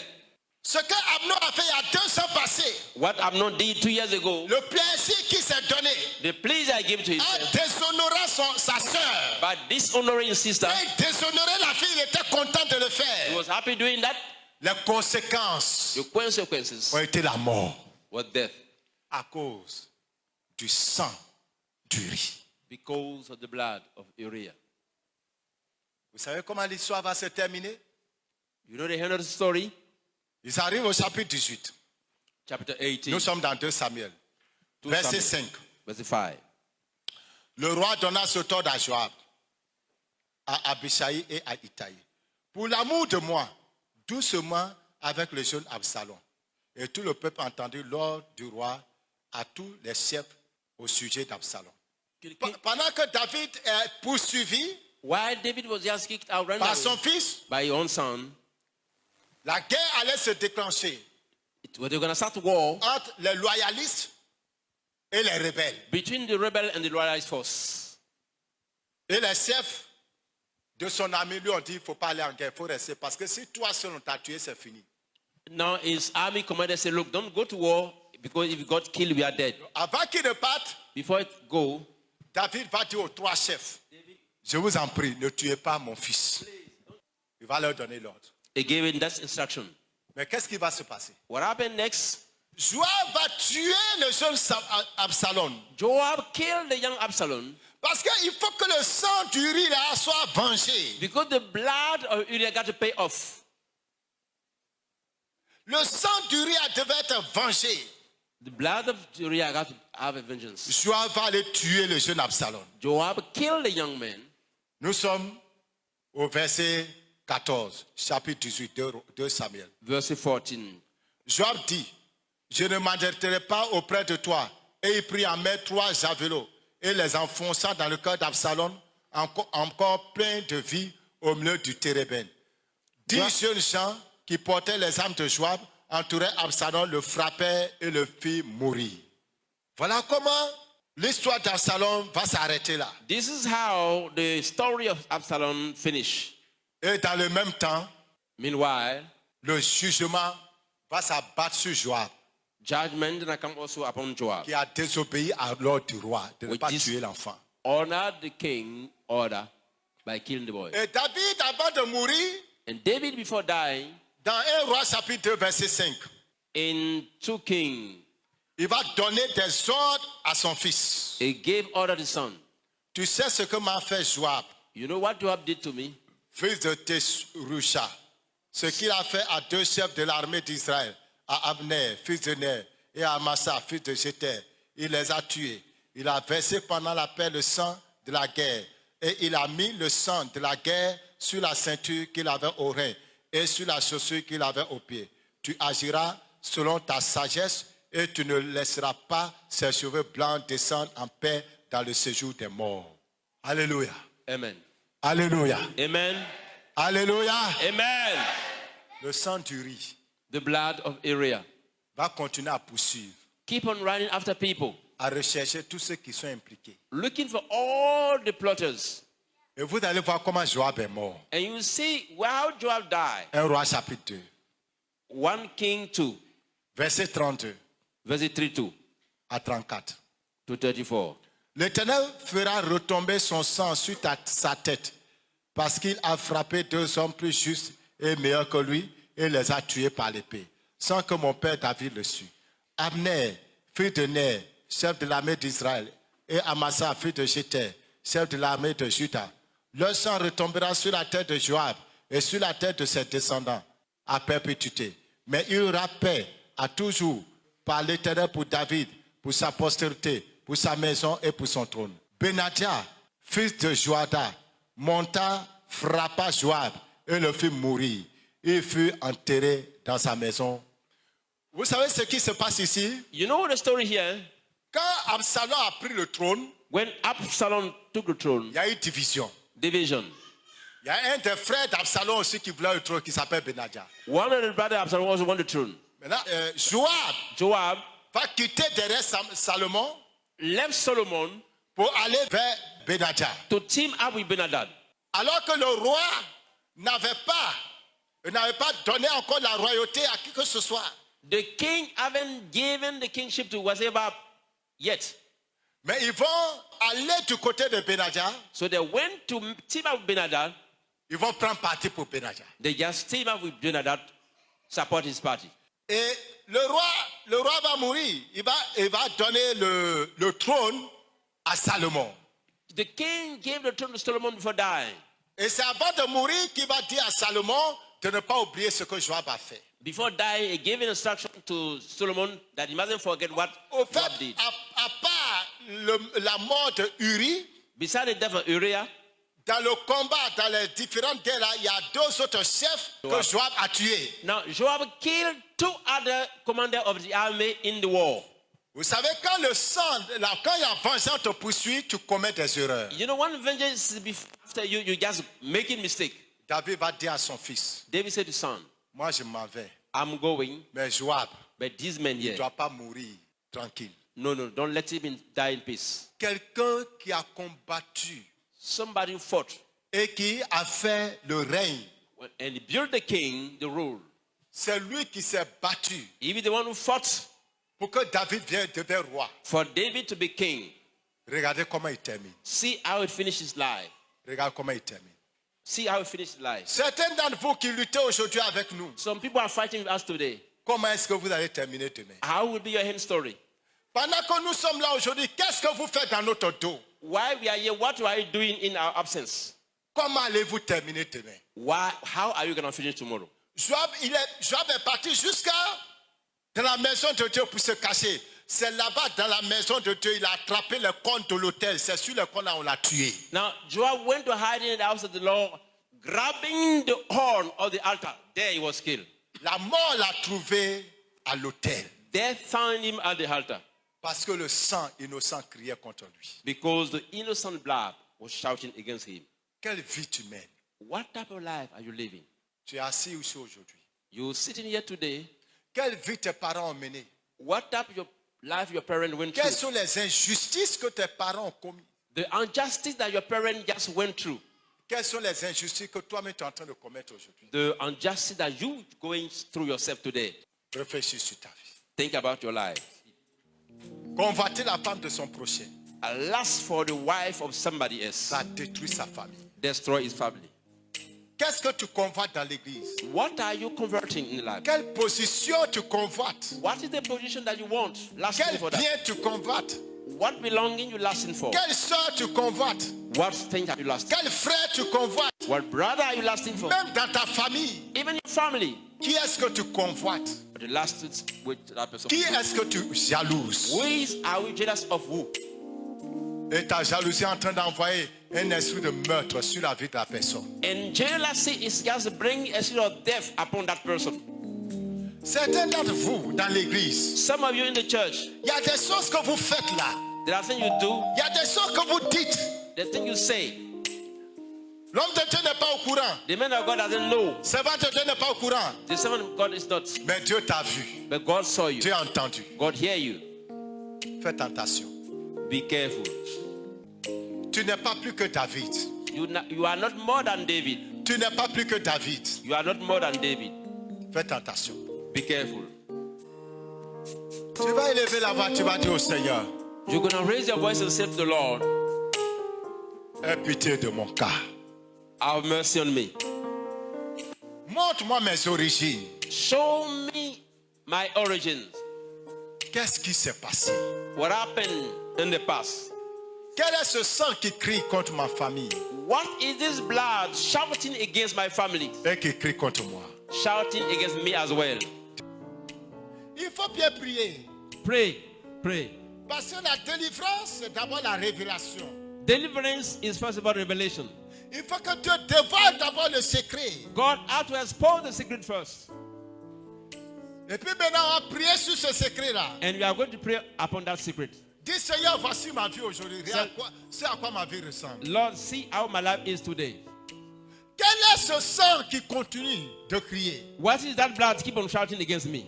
Ce que Amnon a fait il y a 2 ans passés, What Amnon did 2 years ago, le plaisir qu'il s'est donné, the pleasure I gave to a himself, déshonoré sa sœur. but dishonoring his sister, Et déshonoré la fille, il était content de le he faire. was happy doing that. Les conséquences The consequences ont été la mort were death à cause du sang du riz. because of the blood of Uriah. Vous savez comment l'histoire va se terminer? You know the end of the story? Ils arrivent au chapitre 18. Chapter 18, Nous sommes dans 2 Samuel. 2 Verset Samuel, 5. verse 5. Le roi donna ce ordre à Joab, à Abishai et à Itaï. Pour l'amour de moi, doucement avec le jeune Absalom. Et tout le peuple entendit l'ordre du roi à tous les chefs au sujet d'Absalom. Pendant que David est poursuivi While David was just kicked out par son fils, by your own son, la guerre allait se déclencher they were going to start war entre les loyalistes et les rebelles. between the rebel and the loyalist force. Et les chefs de son ami lui ont dit, il ne faut pas aller en guerre, il faut rester. Parce que si toi seul on t'a tué, c'est fini. Now his army commander said, look, don't go to war because if you got killed, we are dead. Avant qu'il ne parte, Before it go, David va dire aux 3 chefs, je vous en prie, ne tuez pas mon fils. Il va leur donner l'ordre. he gave him that instruction. Mais qu'est-ce qui va se passer? What happened next? Joab va tuer le jeune Absalom. Joab killed the young Absalom Parce qu'il faut que le sang du riz là soit vengé. because the blood of Uriah got to pay off. Le sang du riz devait être vengé. The blood of Uriah got to have a vengeance. Joab va aller tuer le jeune Absalom. Joab killed the young man. Nous sommes au verset 14, chapitre 18, 2 Samuel. Verse 14. Joab dit, je ne m'arrêterai pas auprès de toi. Et il prit en main 3 javelots et les enfonça dans le cœur d'Absalom, encore plein de vie au milieu du térébène. 10 jeunes gens qui portaient les armes de Joab entouraient Absalom, le frappaient et le firent mourir. Voilà comment l'histoire d'Absalom va s'arrêter là. This is how the story of Absalom finished. Et dans le même temps, Meanwhile, le jugement va s'abattre sur Joab, judgment will come also upon Joab. qui a désobéi à l'ordre du roi de ne Which pas is- tuer l'enfant. Honored the king order by killing the boy. Et David, avant de mourir, And David, before dying, dans 1 roi chapitre 2, verset 5, in 2 Kings, il va donner des ordres à son fils. he gave order to his son. Tu sais ce que m'a fait Joab, You know what Joab did to me? fils de Tesroucha, ce qu'il a fait à 2 chefs de l'armée d'Israël, à Abner, fils de Ner, et à Amasa, fils de Jéter. Il les a tués. Il a versé pendant la paix le sang de la guerre. Et il a mis le sang de la guerre sur la ceinture qu'il avait au rein et sur la chaussure qu'il avait au pied. Tu agiras selon ta sagesse et tu ne laisseras pas ses cheveux blancs descendre en paix dans le séjour des morts. Alléluia. Amen. Alléluia. Amen. Alléluia. Amen. Le sang du riz The blood of Uriah. va continuer à poursuivre. Keep on running after people. à rechercher tous ceux qui sont impliqués. looking for all the plotters. Et vous allez voir comment Joab est mort. And you see how Joab died. 1 Roi chapitre 2, 1 King 2, verset 32 verse 32 à 34. to 34. L'Éternel fera retomber son sang sur sa tête, parce qu'il a frappé 2 hommes plus justes et meilleurs que lui et les a tués par l'épée, sans que mon père David le sût. Abner, fils de Ner, chef de l'armée d'Israël, et Amasa, fils de Jéter, chef de l'armée de Juda. Leur sang retombera sur la tête de Joab et sur la tête de ses descendants à perpétuité. Mais il y aura paix à toujours par l'Éternel pour David, pour sa postérité, pour sa maison et pour son trône. Benadja, fils de Joada, monta, frappa Joab et le fit mourir. Il fut enterré dans sa maison. Vous savez ce qui se passe ici? You know the story here? Quand Absalom a pris le trône, When Absalom took the throne, il y a eu division. division. Il y a un des frères d'Absalom aussi qui voulait le trône, qui s'appelle Benadja. One of the brothers Absalom also won the throne. Maintenant, Joab Joab va quitter derrière Salomon left Solomon pour aller vers Benadja. to team up with Ben-Hadad. Alors que le roi n'avait pas donné encore la royauté à qui que ce soit. The king haven't given the kingship to whatever yet. Mais ils vont aller du côté de Benadja. So they went to team up with Ben-Hadad. Ils vont prendre parti pour Benadja. They just team up with Ben-Hadad, support his party. Et le roi va mourir. Il va donner le trône à Salomon. The king gave the throne to Solomon before dying. Et c'est avant de mourir qu'il va dire à Salomon de ne pas oublier ce que Joab a fait. Before dying, he gave an instruction to Solomon that he mustn't forget what Au fait, Joab did. à part la mort de Uri, Beside the death of Uriah, dans le combat, dans les différentes guerres, il y a 2 autres chefs que Joab a tués. now Joab killed 2 other commanders of the army in the war. Vous savez, quand il y a vengeance te poursuit, tu commets des erreurs. You know, one vengeance is after you just making mistake. David va dire à son fils, David said to son, moi je m'en vais, I'm going, mais Joab but these men ne here, doit pas mourir tranquille. no, don't let him die in peace. Quelqu'un qui a combattu Somebody who fought et qui a fait le règne, and he built the king, the rule. c'est lui qui s'est battu He be the one who fought pour que David devienne roi. for David to be king. Regardez comment il termine. See how it finished his life. Regardez comment il termine. See how it finished his life. Certains d'entre vous qui luttez aujourd'hui avec nous, Some people are fighting with us today. comment est-ce que vous allez terminer demain? How will be your end story? Pendant que nous sommes là aujourd'hui, qu'est-ce que vous faites dans notre dos? Why we are here? What are you doing in our absence? Comment allez-vous terminer demain? Why? How are you going to finish tomorrow? Joab est parti jusqu'à dans la maison de Dieu pour se cacher. C'est là-bas, dans la maison de Dieu, il a attrapé le compte de l'autel. C'est sur le compte là on l'a tué. Now Joab went to hide in the house of the Lord, grabbing the horn of the altar. There he was killed. La mort l'a trouvé à l'autel. Death found him at the altar Parce que le sang innocent criait contre lui. because the innocent blood was shouting against him. Quelle vie tu mènes? What type of life are you living? Tu es assis ici aujourd'hui. You sitting here today. Quelle vie tes parents ont menée? What type of life your parents went Quelles through? sont les injustices que tes parents ont commises? The injustice that your parents just went through. Quelles sont les injustices que toi-même tu es en train de commettre aujourd'hui? The injustice that you going through yourself today. Réfléchis sur ta vie. Think about your life. Convoiter la femme de son prochain, A lust for the wife of somebody else. ça détruit sa famille. Destroy his family. Qu'est-ce que tu convoites dans l'église? What are you converting in life? Quelle position tu convoites? What is the position that you want? Lasting Quel for that. bien tu convoites? What belonging you lasting for? Quelle soeur tu convoites? What thing are you lasting? Quel frère tu convoites? What brother are you lasting for? Même dans ta famille, Even your family. qui est-ce que tu convoites? The last with that person. Qui est-ce que tu jalouses? Are we jealous of who? Et ta jalousie est en train d'envoyer un esprit de meurtre sur la vie de la personne. And jealousy is just bringing a spirit of death upon that person. Certains d'entre vous dans l'église, Some of you in the church, il y a des choses que vous faites là. there are things you do, Il y a des choses que vous dites. the thing you say. L'homme de Dieu n'est pas au courant. The man of God doesn't know. Le servant de Dieu n'est pas au courant. The servant of God is not. Mais Dieu t'a vu. But God saw you. Dieu a entendu. God hear you. Faites attention. Be careful. Tu n'es pas plus que David. You are not more than David. Tu n'es pas plus que David. You are not more than David. Faites attention. Be careful. Tu vas élever la voix, tu vas dire au Seigneur, You're going to raise your voice and say to the Lord, aie pitié de mon cas. have mercy on me. Montre-moi mes origines. Show me my origins. Qu'est-ce qui s'est passé? What happened in the past? Quel est ce sang qui crie contre ma famille What is this blood shouting against my family? et qui crie contre moi? Shouting against me as well. Il faut bien prier. Pray. Pray. Parce que la délivrance, c'est d'abord la révélation. Deliverance is first about revelation. Il faut que Dieu dévoile d'abord le secret. God had to expose the secret first. Et puis maintenant, on va prier sur ce secret-là. And we are going to pray upon that secret. Dis Seigneur, voici ma vie aujourd'hui. C'est à quoi ma vie ressemble. Lord, see how my life is today. Quel est ce sang qui continue de crier? What is that blood keep on shouting against me?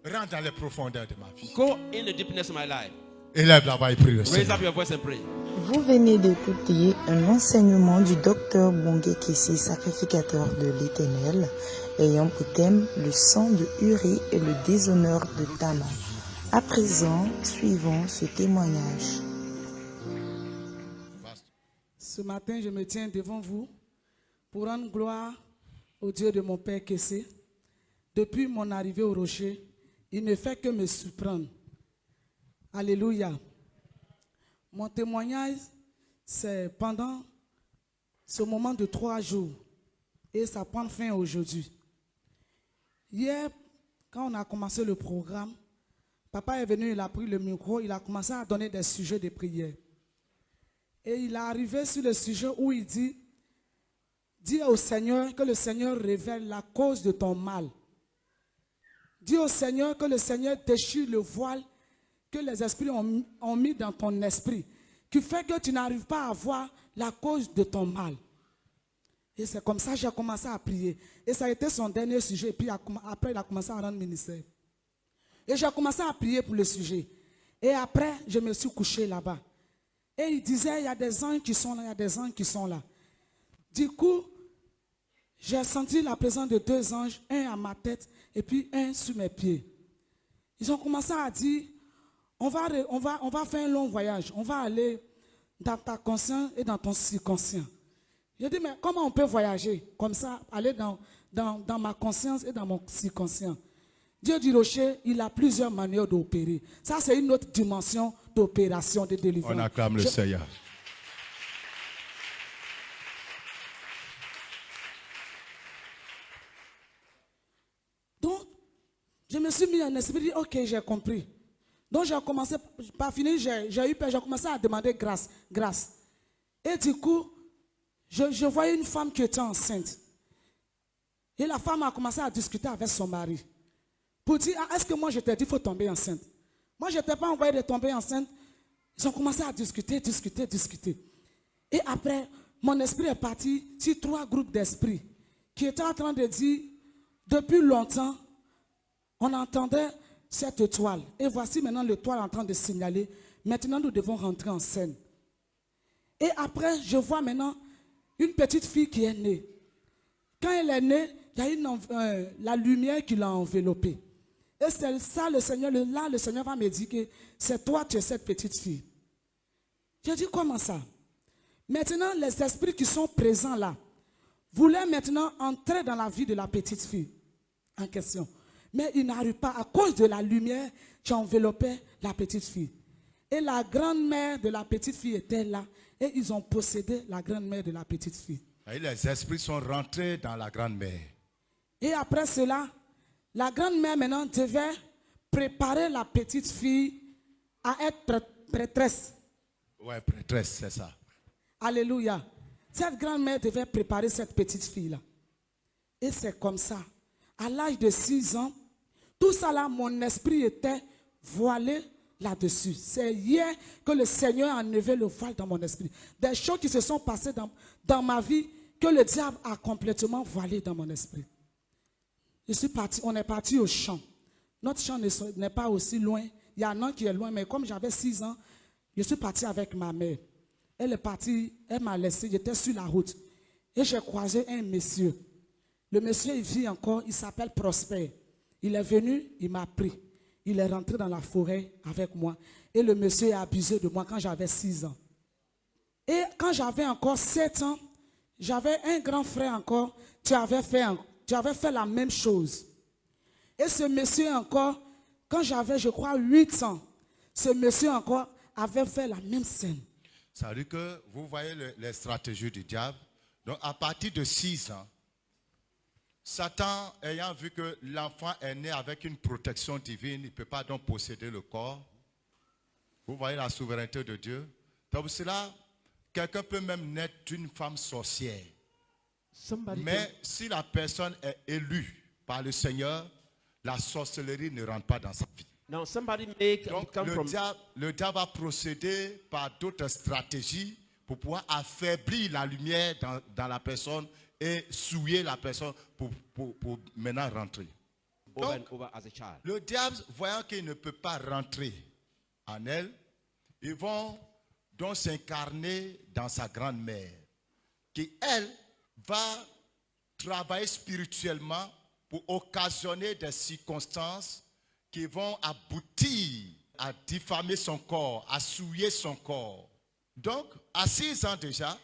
Rentre dans les profondeurs de ma vie. Go in the deepness of my life. Élève là-bas et prie le Raise Seigneur. up your voice and pray. Vous venez d'écouter un enseignement du docteur Bongé Kessé, sacrificateur de l'Éternel, ayant pour thème le sang de Uri et le déshonneur de Tamar. À présent, suivons ce témoignage. Ce matin, je me tiens devant vous pour rendre gloire au Dieu de mon Père Kessé. Depuis mon arrivée au rocher, il ne fait que me surprendre. Alléluia. Mon témoignage, c'est pendant ce moment de 3 jours. Et ça prend fin aujourd'hui. Hier, quand on a commencé le programme, papa est venu, il a pris le micro, il a commencé à donner des sujets de prière. Et il est arrivé sur le sujet où il dit, dis au Seigneur que le Seigneur révèle la cause de ton mal. Dis au Seigneur que le Seigneur déchire le voile que les esprits ont mis dans ton esprit, qui fait que tu n'arrives pas à voir la cause de ton mal. Et c'est comme ça que j'ai commencé à prier. Et ça a été son dernier sujet. Et puis après, il a commencé à rendre ministère. Et j'ai commencé à prier pour le sujet. Et après, je me suis couché là-bas. Et il disait, il y a des anges qui sont là, il y a des anges qui sont là. Du coup, j'ai senti la présence de 2 anges, un à ma tête et puis un sur mes pieds. Ils ont commencé à dire, on va faire un long voyage. On va aller dans ta conscience et dans ton subconscient. J'ai dit, mais comment on peut voyager comme ça, aller dans ma conscience et dans mon subconscient? Dieu du rocher, il a plusieurs manières d'opérer. Ça, c'est une autre dimension d'opération, de délivrance. On acclame le Seigneur. Donc, je me suis mis en esprit, ok, j'ai compris. Donc, j'ai commencé, pas fini, j'ai eu peur, j'ai commencé à demander grâce. Et du coup, je voyais une femme qui était enceinte. Et la femme a commencé à discuter avec son mari. Pour dire, est-ce que moi je t'ai dit qu'il faut tomber enceinte? Moi, je ne t'ai pas envoyé de tomber enceinte. Ils ont commencé à discuter. Et après, mon esprit est parti sur 3 groupes d'esprits qui étaient en train de dire, depuis longtemps, on entendait cette étoile. Et voici maintenant l'étoile en train de signaler, maintenant nous devons rentrer en scène. Et après, je vois maintenant une petite fille qui est née. Quand elle est née, il y a la lumière qui l'a enveloppée. Et c'est ça, le Seigneur va me dire que c'est toi, tu es cette petite fille. J'ai dit, comment ça? Maintenant, les esprits qui sont présents là voulaient maintenant entrer dans la vie de la petite fille en question. Mais ils n'arrivent pas à cause de la lumière qui enveloppait la petite fille. Et la grand-mère de la petite fille était là. Et ils ont possédé la grand-mère de la petite fille. Et les esprits sont rentrés dans la grand-mère. Et après cela, la grand-mère maintenant devait préparer la petite fille à être prêtresse. Ouais, prêtresse, c'est ça. Alléluia. Cette grand-mère devait préparer cette petite fille-là. Et c'est comme ça. À l'âge de 6 ans, tout ça là, mon esprit était voilé là-dessus. C'est hier que le Seigneur a enlevé le voile dans mon esprit. Des choses qui se sont passées dans ma vie que le diable a complètement voilé dans mon esprit. On est parti au champ. Notre champ n'est pas aussi loin Il y en a un qui est loin, mais comme j'avais 6 ans, je suis parti avec ma mère. Elle est partie, elle m'a laissé, j'étais sur la route. Et j'ai croisé un monsieur. Le monsieur, il vit encore, il s'appelle Prosper. Il est venu, il m'a pris. Il est rentré dans la forêt avec moi. Et le monsieur a abusé de moi quand j'avais 6 ans. Et quand j'avais encore 7 ans, j'avais un grand frère encore, tu avais fait la même chose. Et ce monsieur encore, quand j'avais, je crois, 8 ans, ce monsieur encore avait fait la même scène. Ça veut dire que vous voyez les stratégies du diable. Donc à partir de 6 ans, Satan, ayant vu que l'enfant est né avec une protection divine, il ne peut pas donc posséder le corps. Vous voyez la souveraineté de Dieu. Donc pour cela, quelqu'un peut même naître d'une femme sorcière. Mais si la personne est élue par le Seigneur, la sorcellerie ne rentre pas dans sa vie. Now somebody Donc come from le diable va procéder par d'autres stratégies pour pouvoir affaiblir la lumière dans la personne et souiller la personne pour maintenant rentrer. over and Donc, over as a child. le diable, voyant qu'il ne peut pas rentrer en elle, ils vont donc s'incarner dans sa grande-mère, qui elle va travailler spirituellement pour occasionner des circonstances qui vont aboutir à diffamer son corps, à souiller son corps. Donc, à 6 ans déjà,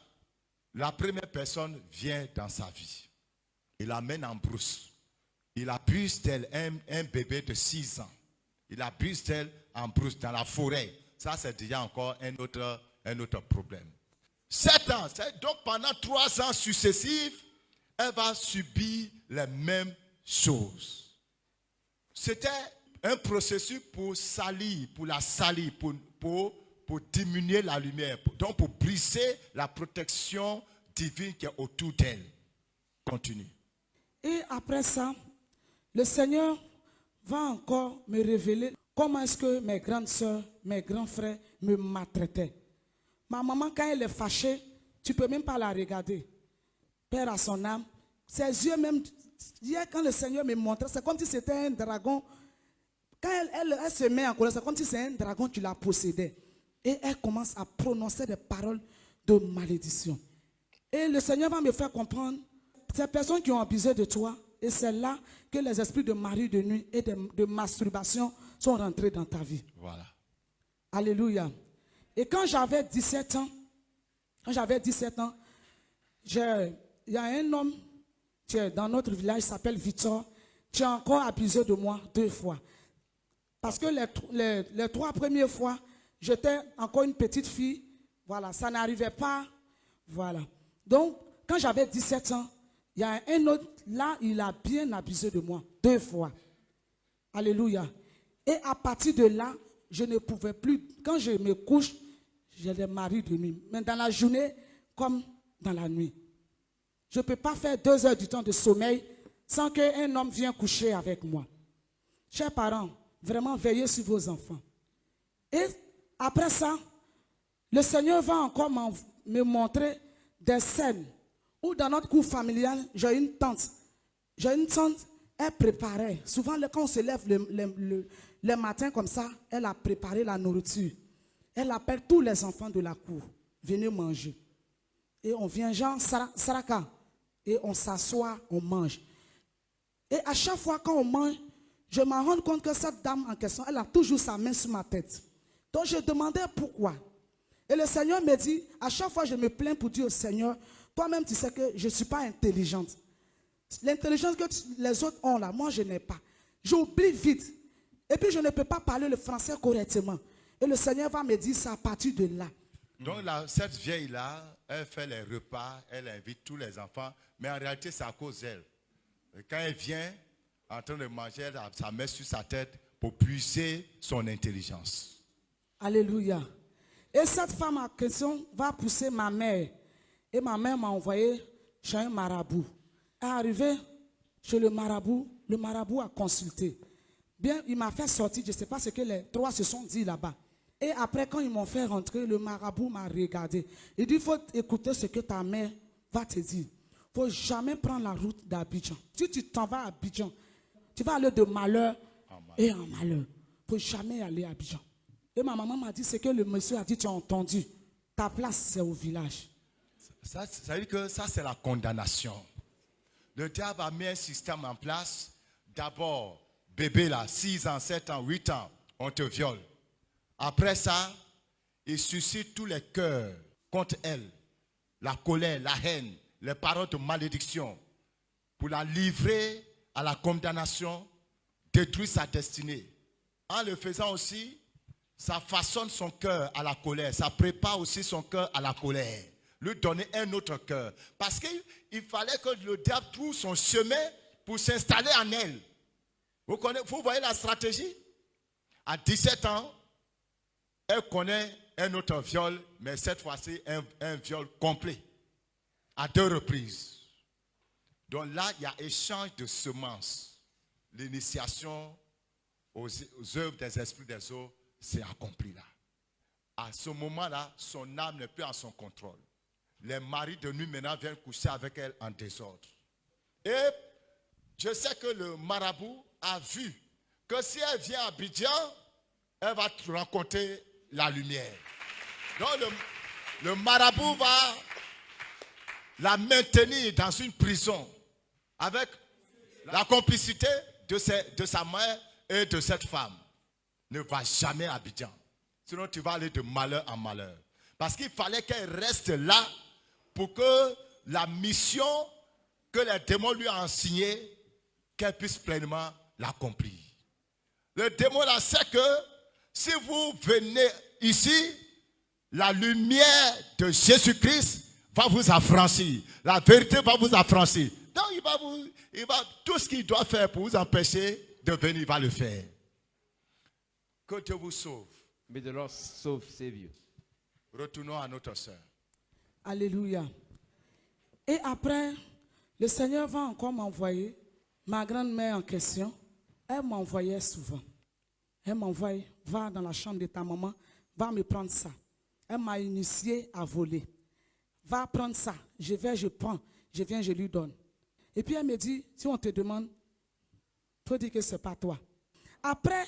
la première personne vient dans sa vie. Il l'amène en brousse. Il abuse d'elle, un bébé de 6 ans. Il abuse d'elle en brousse, dans la forêt. Ça, c'est déjà encore un autre problème. 7 ans, donc pendant 3 ans successifs, elle va subir les mêmes choses. C'était un processus pour salir, pour la salir, pour diminuer la lumière, donc pour briser la protection divine qui est autour d'elle. Continue. Et après ça, le Seigneur va encore me révéler comment est-ce que mes grandes soeurs, mes grands frères me maltraitaient. Ma maman, quand elle est fâchée, tu ne peux même pas la regarder. Père à son âme, ses yeux même, hier quand le Seigneur me montrait, c'est comme si c'était un dragon. Quand elle se met en colère, c'est comme si c'est un dragon qui la possédait. Et elle commence à prononcer des paroles de malédiction. Et le Seigneur va me faire comprendre, ces personnes qui ont abusé de toi, et c'est là que les esprits de mari de nuit et de masturbation sont rentrés dans ta vie. Voilà. Alléluia. Et quand j'avais 17 ans, il y a un homme qui est dans notre village, il s'appelle Victor, qui a encore abusé de moi 2 fois. Parce que les 3 premières fois, j'étais encore une petite fille. Voilà, ça n'arrivait pas. Voilà. Donc, quand j'avais 17 ans, il y a un autre, là, il a bien abusé de moi 2 fois. Alléluia. Et à partir de là, je ne pouvais plus, quand je me couche, j'ai des maris de nuit. Mais dans la journée, comme dans la nuit. Je ne peux pas faire 2 heures du temps de sommeil sans qu'un homme vienne coucher avec moi. Chers parents, vraiment veillez sur vos enfants. Et après ça, le Seigneur va encore me montrer des scènes où dans notre cour familial, j'ai une tante. J'ai une tante, elle préparait. Souvent, quand on se lève le matin comme ça, elle a préparé la nourriture. Elle appelle tous les enfants de la cour. Venez manger. Et on vient genre saraka. Et on s'assoit, on mange. Et à chaque fois quand on mange, je me rends compte que cette dame en question, elle a toujours sa main sur ma tête. Donc je demandais pourquoi. Et le Seigneur me dit, à chaque fois je me plains pour dire au Seigneur, toi-même tu sais que je ne suis pas intelligente. L'intelligence que les autres ont là, moi je n'ai pas. J'oublie vite. Et puis je ne peux pas parler le français correctement. Et le Seigneur va me dire, c'est à partir de là. Donc cette vieille-là, elle fait les repas, elle invite tous les enfants, mais en réalité c'est à cause d'elle. Quand elle vient en train de manger, elle a sa main sur sa tête pour puiser son intelligence. Alléluia. Et cette femme en question va pousser ma mère. Et ma mère m'a envoyé chez un marabout. Elle est arrivée chez le marabout a consulté. Bien, il m'a fait sortir, je ne sais pas ce que les 3 se sont dit là-bas. Et après, quand ils m'ont fait rentrer, le marabout m'a regardé. Il dit, il faut écouter ce que ta mère va te dire. Il ne faut jamais prendre la route d'Abidjan. Si tu t'en vas à Abidjan, tu vas aller de malheur et en malheur. Il ne faut jamais aller à Abidjan. Et ma maman m'a dit, c'est que le monsieur a dit, tu as entendu, ta place c'est au village. Ça veut dire que ça, c'est la condamnation. Le diable a mis un système en place. D'abord, bébé là, 6 ans, 7 ans, 8 ans, on te viole. Après ça, il suscite tous les cœurs contre elle. La colère, la haine, les paroles de malédiction. Pour la livrer à la condamnation, détruire sa destinée. En le faisant aussi, ça façonne son cœur à la colère. Ça prépare aussi son cœur à la colère. Lui donner un autre cœur. Parce qu'il fallait que le diable trouve son chemin pour s'installer en elle. Vous voyez la stratégie? À 17 ans, elle connaît un autre viol, mais cette fois-ci, un viol complet. À 2 reprises. Donc là, il y a échange de semences. L'initiation aux œuvres des esprits des eaux s'est accomplie là. À ce moment-là, son âme n'est plus en son contrôle. Les maris de nuit maintenant viennent coucher avec elle en désordre. Et je sais que le marabout a vu que si elle vient à Abidjan, elle va rencontrer la lumière. Donc le marabout va la maintenir dans une prison avec la complicité de sa mère et de cette femme. Ne va jamais à Abidjan. Sinon tu vas aller de malheur en malheur. Parce qu'il fallait qu'elle reste là pour que la mission que les démons lui ont enseignée, qu'elle puisse pleinement l'accomplir. Le démon là sait que si vous venez ici, la lumière de Jésus-Christ va vous affranchir. La vérité va vous affranchir. Donc tout ce qu'il doit faire pour vous empêcher de venir, il va le faire. Que Dieu vous sauve. May the Lord save you. Retournons à notre sœur. Alléluia. Et après, le Seigneur va encore m'envoyer. Ma grand-mère en question, elle m'envoyait souvent. Elle m'envoyait, va dans la chambre de ta maman, va me prendre ça. Elle m'a initié à voler. Va prendre ça. Je vais, je prends. Je viens, je lui donne. Et puis elle me dit, si on te demande, il faut dire que ce n'est pas toi. Après,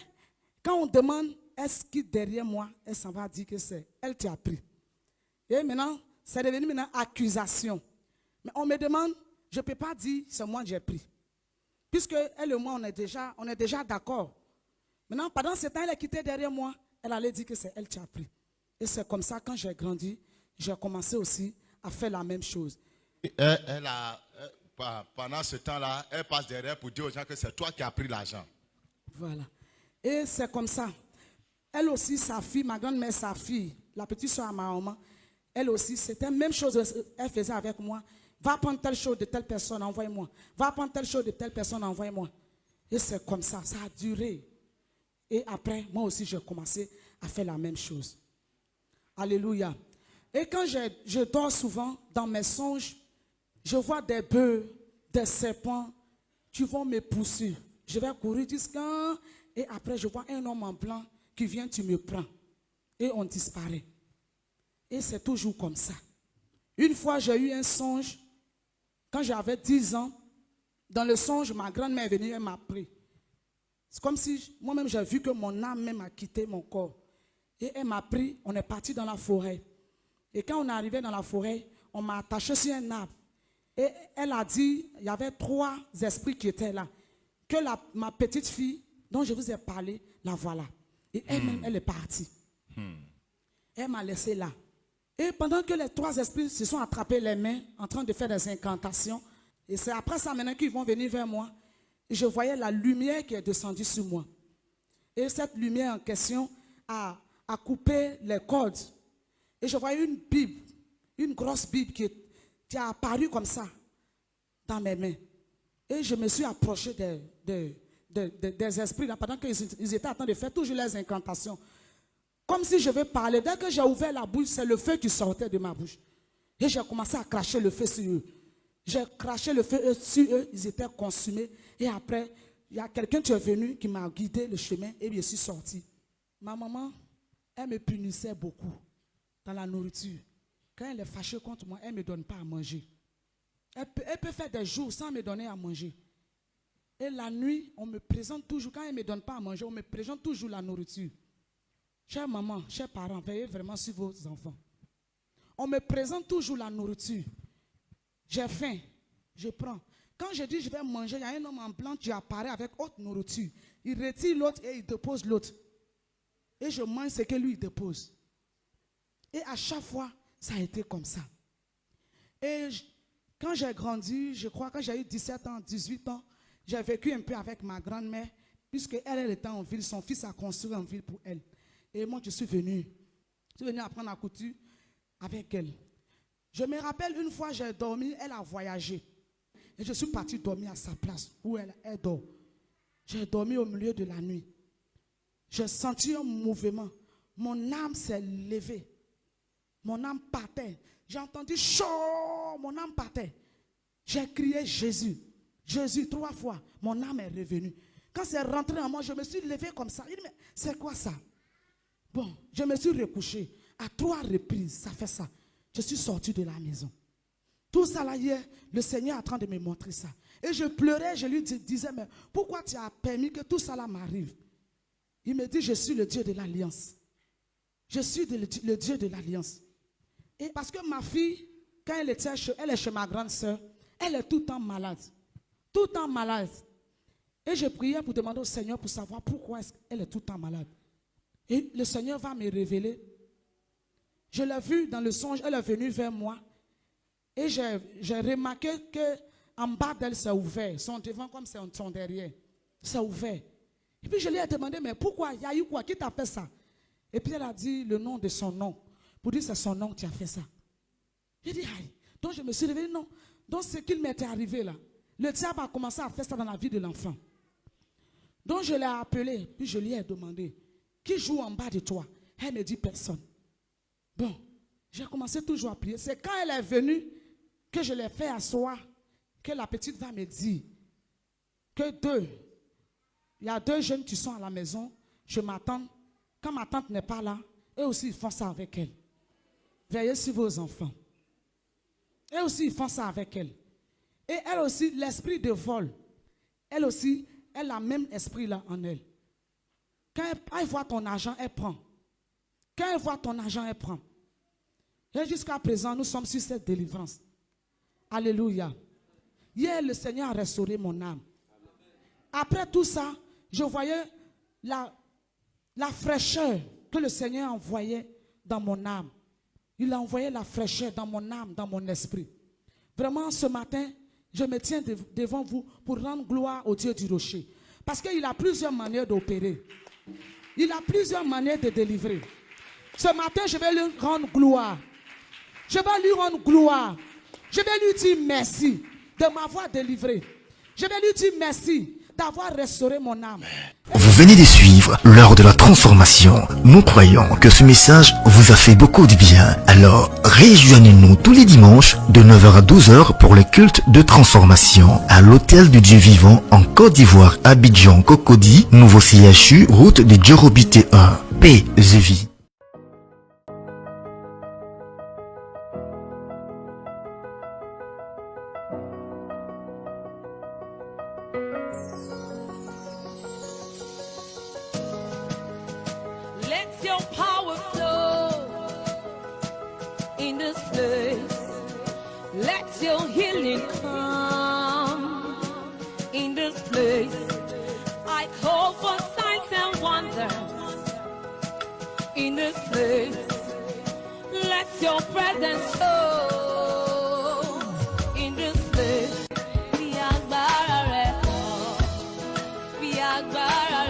quand on demande, est-ce que derrière moi, elle s'en va dire que c'est elle qui a pris. Et maintenant, c'est devenu maintenant accusation. Mais on me demande, je ne peux pas dire c'est moi que j'ai pris. Puisque elle et moi, on est déjà d'accord. Maintenant, pendant ce temps, elle est quittée derrière moi, elle allait dire que c'est elle qui a pris. Et c'est comme ça, quand j'ai grandi, j'ai commencé aussi à faire la même chose. Pendant ce temps-là, elle passe derrière pour dire aux gens que c'est toi qui as pris l'argent. Voilà. Et c'est comme ça. Elle aussi, sa fille, ma grand-mère, sa fille, la petite soeur à ma maman, elle aussi, c'était la même chose elle faisait avec moi. Va prendre telle chose de telle personne, envoie-moi. Va prendre telle chose de telle personne, envoie-moi. Et c'est comme ça, ça a duré. Et après, moi aussi, j'ai commencé à faire la même chose. Alléluia. Et quand je dors souvent, dans mes songes, je vois des bœufs, des serpents qui vont me pousser. Je vais courir jusqu'à... Et après, je vois un homme en blanc qui vient, tu me prends. Et on disparaît. Et c'est toujours comme ça. Une fois, j'ai eu un songe. Quand j'avais 10 ans, dans le songe, ma grand-mère est venue, elle m'a pris. C'est comme si moi-même, j'ai vu que mon âme même a quitté mon corps. Et elle m'a pris, on est parti dans la forêt. Et quand on est arrivé dans la forêt, on m'a attaché sur un arbre. Et elle a dit, il y avait 3 esprits qui étaient là. Que ma petite fille, dont je vous ai parlé, la voilà. Et elle-même, elle est partie. Elle m'a laissé là. Et pendant que les 3 esprits se sont attrapés les mains, en train de faire des incantations, et c'est après ça maintenant qu'ils vont venir vers moi, et je voyais la lumière qui est descendue sur moi. Et cette lumière en question a coupé les cordes. Et je voyais une Bible, une grosse Bible qui a apparu comme ça dans mes mains. Et je me suis approché des esprits là, pendant qu'ils étaient en train de faire toujours les incantations. Comme si je vais parler. Dès que j'ai ouvert la bouche, c'est le feu qui sortait de ma bouche. Et j'ai commencé à cracher le feu sur eux. J'ai craché le feu sur eux, ils étaient consumés. Et après, il y a quelqu'un qui est venu, qui m'a guidé le chemin et je suis sorti. Ma maman, elle me punissait beaucoup dans la nourriture. Quand elle est fâchée contre moi, elle ne me donne pas à manger. Elle peut faire des jours sans me donner à manger. Et la nuit, on me présente toujours, quand ils ne me donnent pas à manger, on me présente toujours la nourriture. Chère maman, chers parents, veillez vraiment sur vos enfants. On me présente toujours la nourriture. J'ai faim, je prends. Quand je dis je vais manger, il y a un homme en blanc qui apparaît avec autre nourriture. Il retire l'autre et il dépose l'autre. Et je mange ce que lui dépose. Et à chaque fois, ça a été comme ça. Et quand j'ai grandi, je crois, quand j'ai eu 17 ans, 18 ans, j'ai vécu un peu avec ma grand-mère, puisque elle était en ville, son fils a construit en ville pour elle. Et moi, je suis venu apprendre la couture avec elle. Je me rappelle une fois, j'ai dormi, elle a voyagé. Et je suis parti dormir à sa place, où elle dort. J'ai dormi au milieu de la nuit. J'ai senti un mouvement. Mon âme s'est levée. Mon âme partait. J'ai entendu chaud, mon âme partait. J'ai crié Jésus. Jésus 3 fois. Mon âme est revenue. Quand c'est rentré en moi, je me suis levé comme ça. Il dit, mais c'est quoi ça? Bon, je me suis recouché. À 3 reprises, ça fait ça. Je suis sorti de la maison. Tout ça là hier, le Seigneur est en train de me montrer ça. Et je pleurais, je lui disais, mais pourquoi tu as permis que tout ça là m'arrive? Il me dit, je suis le Dieu de l'Alliance. Je suis le Dieu de l'Alliance. Et parce que ma fille, quand elle est chez ma grande soeur, elle est tout le temps malade. Tout le temps malade. Et je priais pour demander au Seigneur pour savoir pourquoi elle est tout le temps malade. Et le Seigneur va me révéler. Je l'ai vu dans le songe, elle est venue vers moi. Et j'ai remarqué qu'en bas d'elle, c'est ouvert. Son devant comme son derrière. C'est ouvert. Et puis je lui ai demandé, mais pourquoi? Il y a eu quoi? Qui t'a fait ça? Et puis elle a dit le nom de son nom. Pour dire c'est son nom qui a fait ça. J'ai dit, aïe. Donc je me suis réveillé, non. Donc ce qu'il m'était arrivé là. Le diable a commencé à faire ça dans la vie de l'enfant. Donc je l'ai appelé, puis je lui ai demandé, qui joue en bas de toi? Elle me dit personne. Bon, j'ai commencé toujours à prier. C'est quand elle est venue que je l'ai fait asseoir, que la petite va me dire que il y a 2 jeunes qui sont à la maison, je m'attends. Quand ma tante n'est pas là, eux aussi ils font ça avec elle. Veillez sur vos enfants. Eux aussi ils font ça avec elle. Et elle aussi, l'esprit de vol, elle aussi, elle a le même esprit là en elle. Quand elle voit ton argent, elle prend. Quand elle voit ton argent, elle prend. Et jusqu'à présent, nous sommes sur cette délivrance. Alléluia. Hier, le Seigneur a restauré mon âme. Après tout ça, je voyais la fraîcheur que le Seigneur envoyait dans mon âme. Il a envoyé la fraîcheur dans mon âme, dans mon esprit. Vraiment, ce matin, je me tiens devant vous pour rendre gloire au Dieu du rocher. Parce qu'il a plusieurs manières d'opérer. Il a plusieurs manières de délivrer. Ce matin, je vais lui rendre gloire. Je vais lui rendre gloire. Je vais lui dire merci de m'avoir délivré. Je vais lui dire merci d'avoir restauré mon âme. Vous venez de suivre l'heure de la transformation. Nous croyons que ce message vous a fait beaucoup de bien. Alors, rejoignez-nous tous les dimanches de 9h à 12h pour le culte de transformation à l'Hôtel du Dieu Vivant en Côte d'Ivoire, Abidjan, Cocody, Nouveau CHU, route de Djorobité 1. Paix et vie. Let your power flow in this place. Let your healing come in this place. I call for signs and wonders in this place. Let your presence show in this place. Fi agbára rẹ̀ hàn, fi agbára